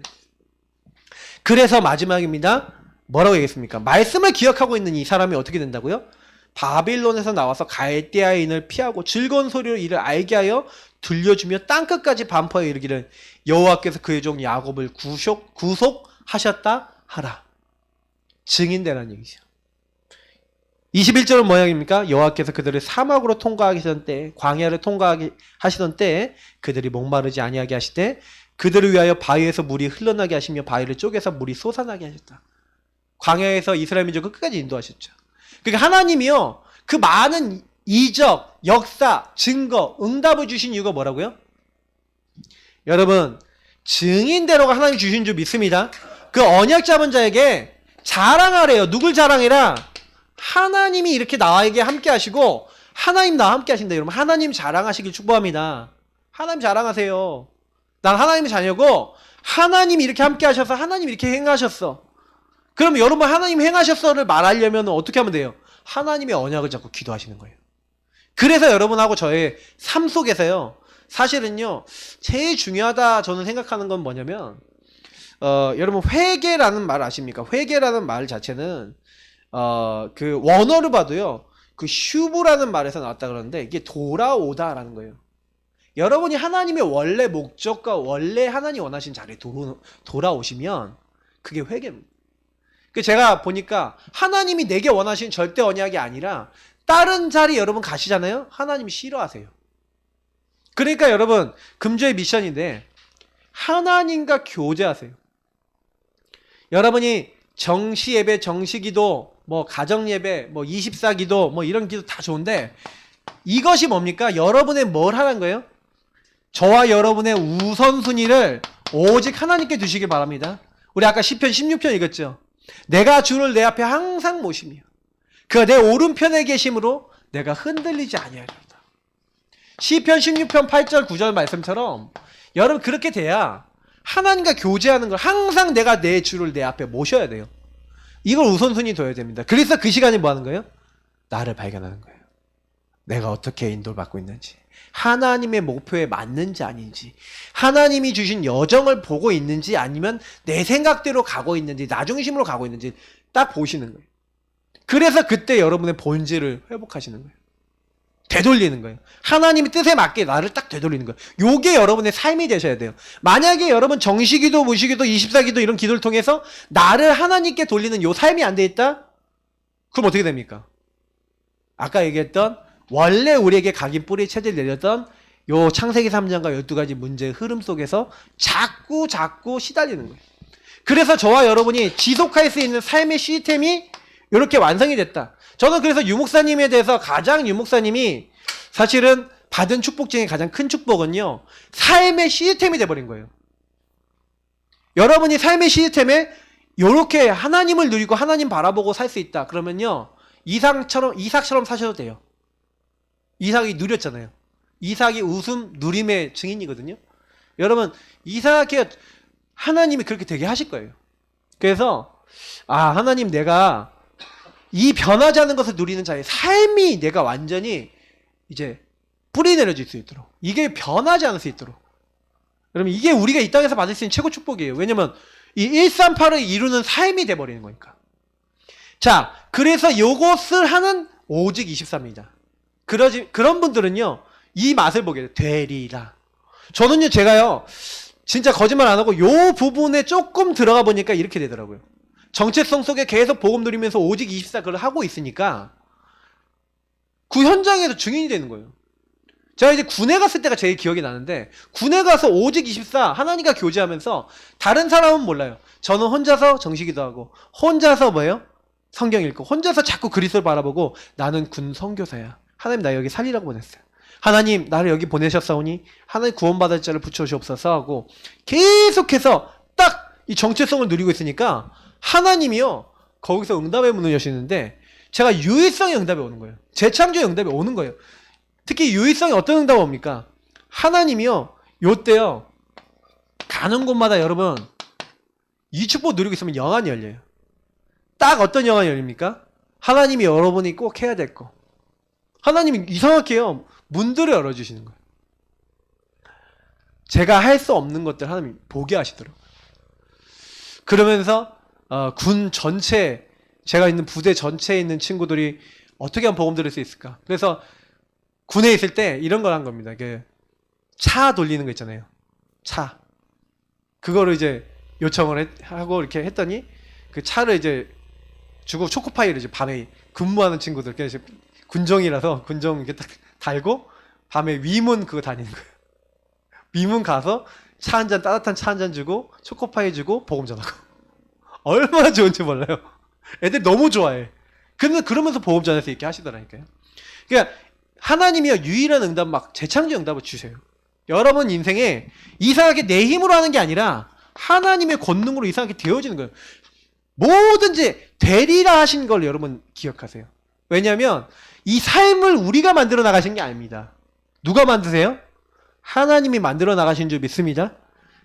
그래서 마지막입니다. 뭐라고 얘기했습니까? 말씀을 기억하고 있는 이 사람이 어떻게 된다고요? 바빌론에서 나와서 갈대아인을 피하고 즐거운 소리로 이를 알게 하여 들려주며 땅끝까지 반포하여 이르기를 여호와께서 그의 종 야곱을 구속하셨다 하라. 증인되라는 얘기죠. 21절은 뭐냐입니까? 여호와께서 그들을 사막으로 통과하기 하시던 때, 광야를 통과하게 하시던 때에 그들이 목마르지 아니하게 하시되 그들을 위하여 바위에서 물이 흘러나게 하시며 바위를 쪼개서 물이 솟아나게 하셨다. 광야에서 이스라엘 민족을 끝까지 인도하셨죠. 그러니까 하나님이요 그 많은 이적, 역사, 증거, 응답을 주신 이유가 뭐라고요? 여러분 증인대로가 하나님 주신 줄 믿습니다. 그 언약 잡은 자에게 자랑하래요. 누굴 자랑해라? 하나님이 이렇게 나에게 함께 하시고 하나님 나와 함께 하신다. 여러분 하나님 자랑하시길 축복합니다. 하나님 자랑하세요. 난 하나님의 자녀고 하나님이 이렇게 함께 하셔서 하나님이 이렇게 행하셨어. 그럼 여러분 하나님 행하셨어를 말하려면 어떻게 하면 돼요? 하나님의 언약을 잡고 기도하시는 거예요. 그래서 여러분하고 저의 삶 속에서요. 사실은요. 제일 중요하다 저는 생각하는 건 뭐냐면 여러분 회개라는 말 아십니까? 회개라는 말 자체는 그 원어를 봐도요. 그 슈브라는 말에서 나왔다 그러는데 이게 돌아오다라는 거예요. 여러분이 하나님의 원래 목적과 원래 하나님 원하신 자리에 돌아오시면 그게 회개입니다. 그 제가 보니까 하나님이 내게 원하신 절대 언약이 아니라 다른 자리 여러분 가시잖아요. 하나님이 싫어하세요. 그러니까 여러분 금주의 미션인데 하나님과 교제하세요. 여러분이 정시 예배, 정시 기도, 뭐 가정 예배, 뭐 24기도, 뭐 이런 기도 다 좋은데 이것이 뭡니까? 여러분의 뭘 하는 거예요? 저와 여러분의 우선순위를 오직 하나님께 두시길 바랍니다. 우리 아까 시편 16편 읽었죠? 내가 주를 내 앞에 항상 모시며 그가 내 오른편에 계심으로 내가 흔들리지 아니하리로다. 시편 16편 8절 9절 말씀처럼 여러분 그렇게 돼야 하나님과 교제하는 걸 항상 내가 내 주를 내 앞에 모셔야 돼요. 이걸 우선순위 둬야 됩니다. 그래서 그 시간에 뭐 하는 거예요? 나를 발견하는 거예요. 내가 어떻게 인도를 받고 있는지, 하나님의 목표에 맞는지 아닌지, 하나님이 주신 여정을 보고 있는지 아니면 내 생각대로 가고 있는지, 나 중심으로 가고 있는지 딱 보시는 거예요. 그래서 그때 여러분의 본질을 회복하시는 거예요. 되돌리는 거예요. 하나님의 뜻에 맞게 나를 딱 되돌리는 거예요. 요게 여러분의 삶이 되셔야 돼요. 만약에 여러분 정시기도, 무시기도, 24기도 이런 기도를 통해서 나를 하나님께 돌리는 요 삶이 안 돼 있다? 그럼 어떻게 됩니까? 아까 얘기했던 원래 우리에게 각인 뿌리 체질 내렸던 요 창세기 3장과 12가지 문제의 흐름 속에서 자꾸 시달리는 거예요. 그래서 저와 여러분이 지속할 수 있는 삶의 시스템이 이렇게 완성이 됐다. 저는 그래서 유목사님에 대해서 가장 유목사님이 사실은 받은 축복 중에 가장 큰 축복은요. 삶의 시스템이 돼버린 거예요. 여러분이 삶의 시스템에 이렇게 하나님을 누리고 하나님 바라보고 살 수 있다. 그러면요. 이삭처럼 사셔도 돼요. 이삭이 누렸잖아요. 이삭이 웃음, 누림의 증인이거든요. 여러분 이삭이 하나님이 그렇게 되게 하실 거예요. 그래서 하나님 내가 이 변하지 않는 것을 누리는 자의 삶이 내가 완전히 이제 뿌리 내려질 수 있도록 이게 변하지 않을 수 있도록 여러분 이게 우리가 이 땅에서 받을 수 있는 최고 축복이에요. 왜냐면 이 138을 이루는 삶이 돼버리는 거니까. 자, 그래서 요것을 하는 오직 23입니다. 그런 분들은요 이 맛을 보게 돼요. 되리라. 저는요 제가요 진짜 거짓말 안 하고 요 부분에 조금 들어가 보니까 이렇게 되더라고요. 정체성 속에 계속 복음 누리면서 오직 24 그걸 하고 있으니까 그 현장에서 증인이 되는 거예요. 제가 이제 군에 갔을 때가 제일 기억이 나는데 군에 가서 오직 24 하나님과 교제하면서 다른 사람은 몰라요. 저는 혼자서 정시기도 하고 혼자서 뭐예요? 성경 읽고 혼자서 자꾸 그리스도를 바라보고 나는 군 선교사야. 하나님 나 여기 살리라고 보냈어요. 하나님 나를 여기 보내셨사오니 하나님 구원받을 자를 붙여주옵소서 하고 계속해서 딱 이 정체성을 누리고 있으니까 하나님이요 거기서 응답의 문을 여시는데 제가 유일성의 응답이 오는 거예요. 재창조의 응답이 오는 거예요. 특히 유일성이 어떤 응답이 옵니까? 하나님이요 요때요 가는 곳마다 여러분 이 축복 누리고 있으면 영안이 열려요. 딱 어떤 영안이 열립니까? 하나님이 여러분이 꼭 해야 될 거. 하나님이 이상하게요 문들을 열어주시는 거예요. 제가 할 수 없는 것들 하나님이 보게 하시더라고요. 그러면서 군 전체 제가 있는 부대 전체에 있는 친구들이 어떻게 하면 복음 들을 수 있을까? 그래서 군에 있을 때 이런 걸 한 겁니다. 차 돌리는 거 있잖아요. 차. 그거를 이제 요청을 하고 이렇게 했더니 그 차를 이제 주고 초코파이를 이제 밤에 근무하는 친구들, 군정이라서 군정 이렇게 딱 달고 밤에 위문 그거 다니는 거예요. 위문 가서 차 한 잔, 따뜻한 차 한 잔 주고 초코파이 주고 복음 전하고. 얼마나 좋은지 몰라요. 애들 너무 좋아해. 근데 그러면서 복음 전할 수 있게 하시더라니까요. 그러니까 하나님이요 유일한 응답 막 재창조 응답을 주세요. 여러분 인생에 이상하게 내 힘으로 하는 게 아니라 하나님의 권능으로 이상하게 되어지는 거예요. 뭐든지 되리라 하신 걸 여러분 기억하세요. 왜냐하면 이 삶을 우리가 만들어 나가신 게 아닙니다. 누가 만드세요? 하나님이 만들어 나가신 줄 믿습니다.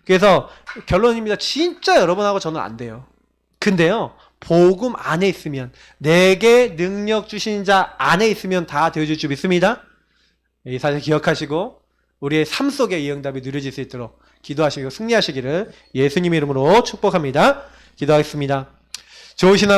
그래서 결론입니다. 진짜 여러분하고 저는 안 돼요. 근데요, 복음 안에 있으면, 내게 능력 주신 자 안에 있으면 다 되어줄 줄 믿습니다. 이 사실 기억하시고 우리의 삶 속에 이 응답이 누려질 수 있도록 기도하시고 승리하시기를 예수님 이름으로 축복합니다. 기도하겠습니다. 좋으신 하나님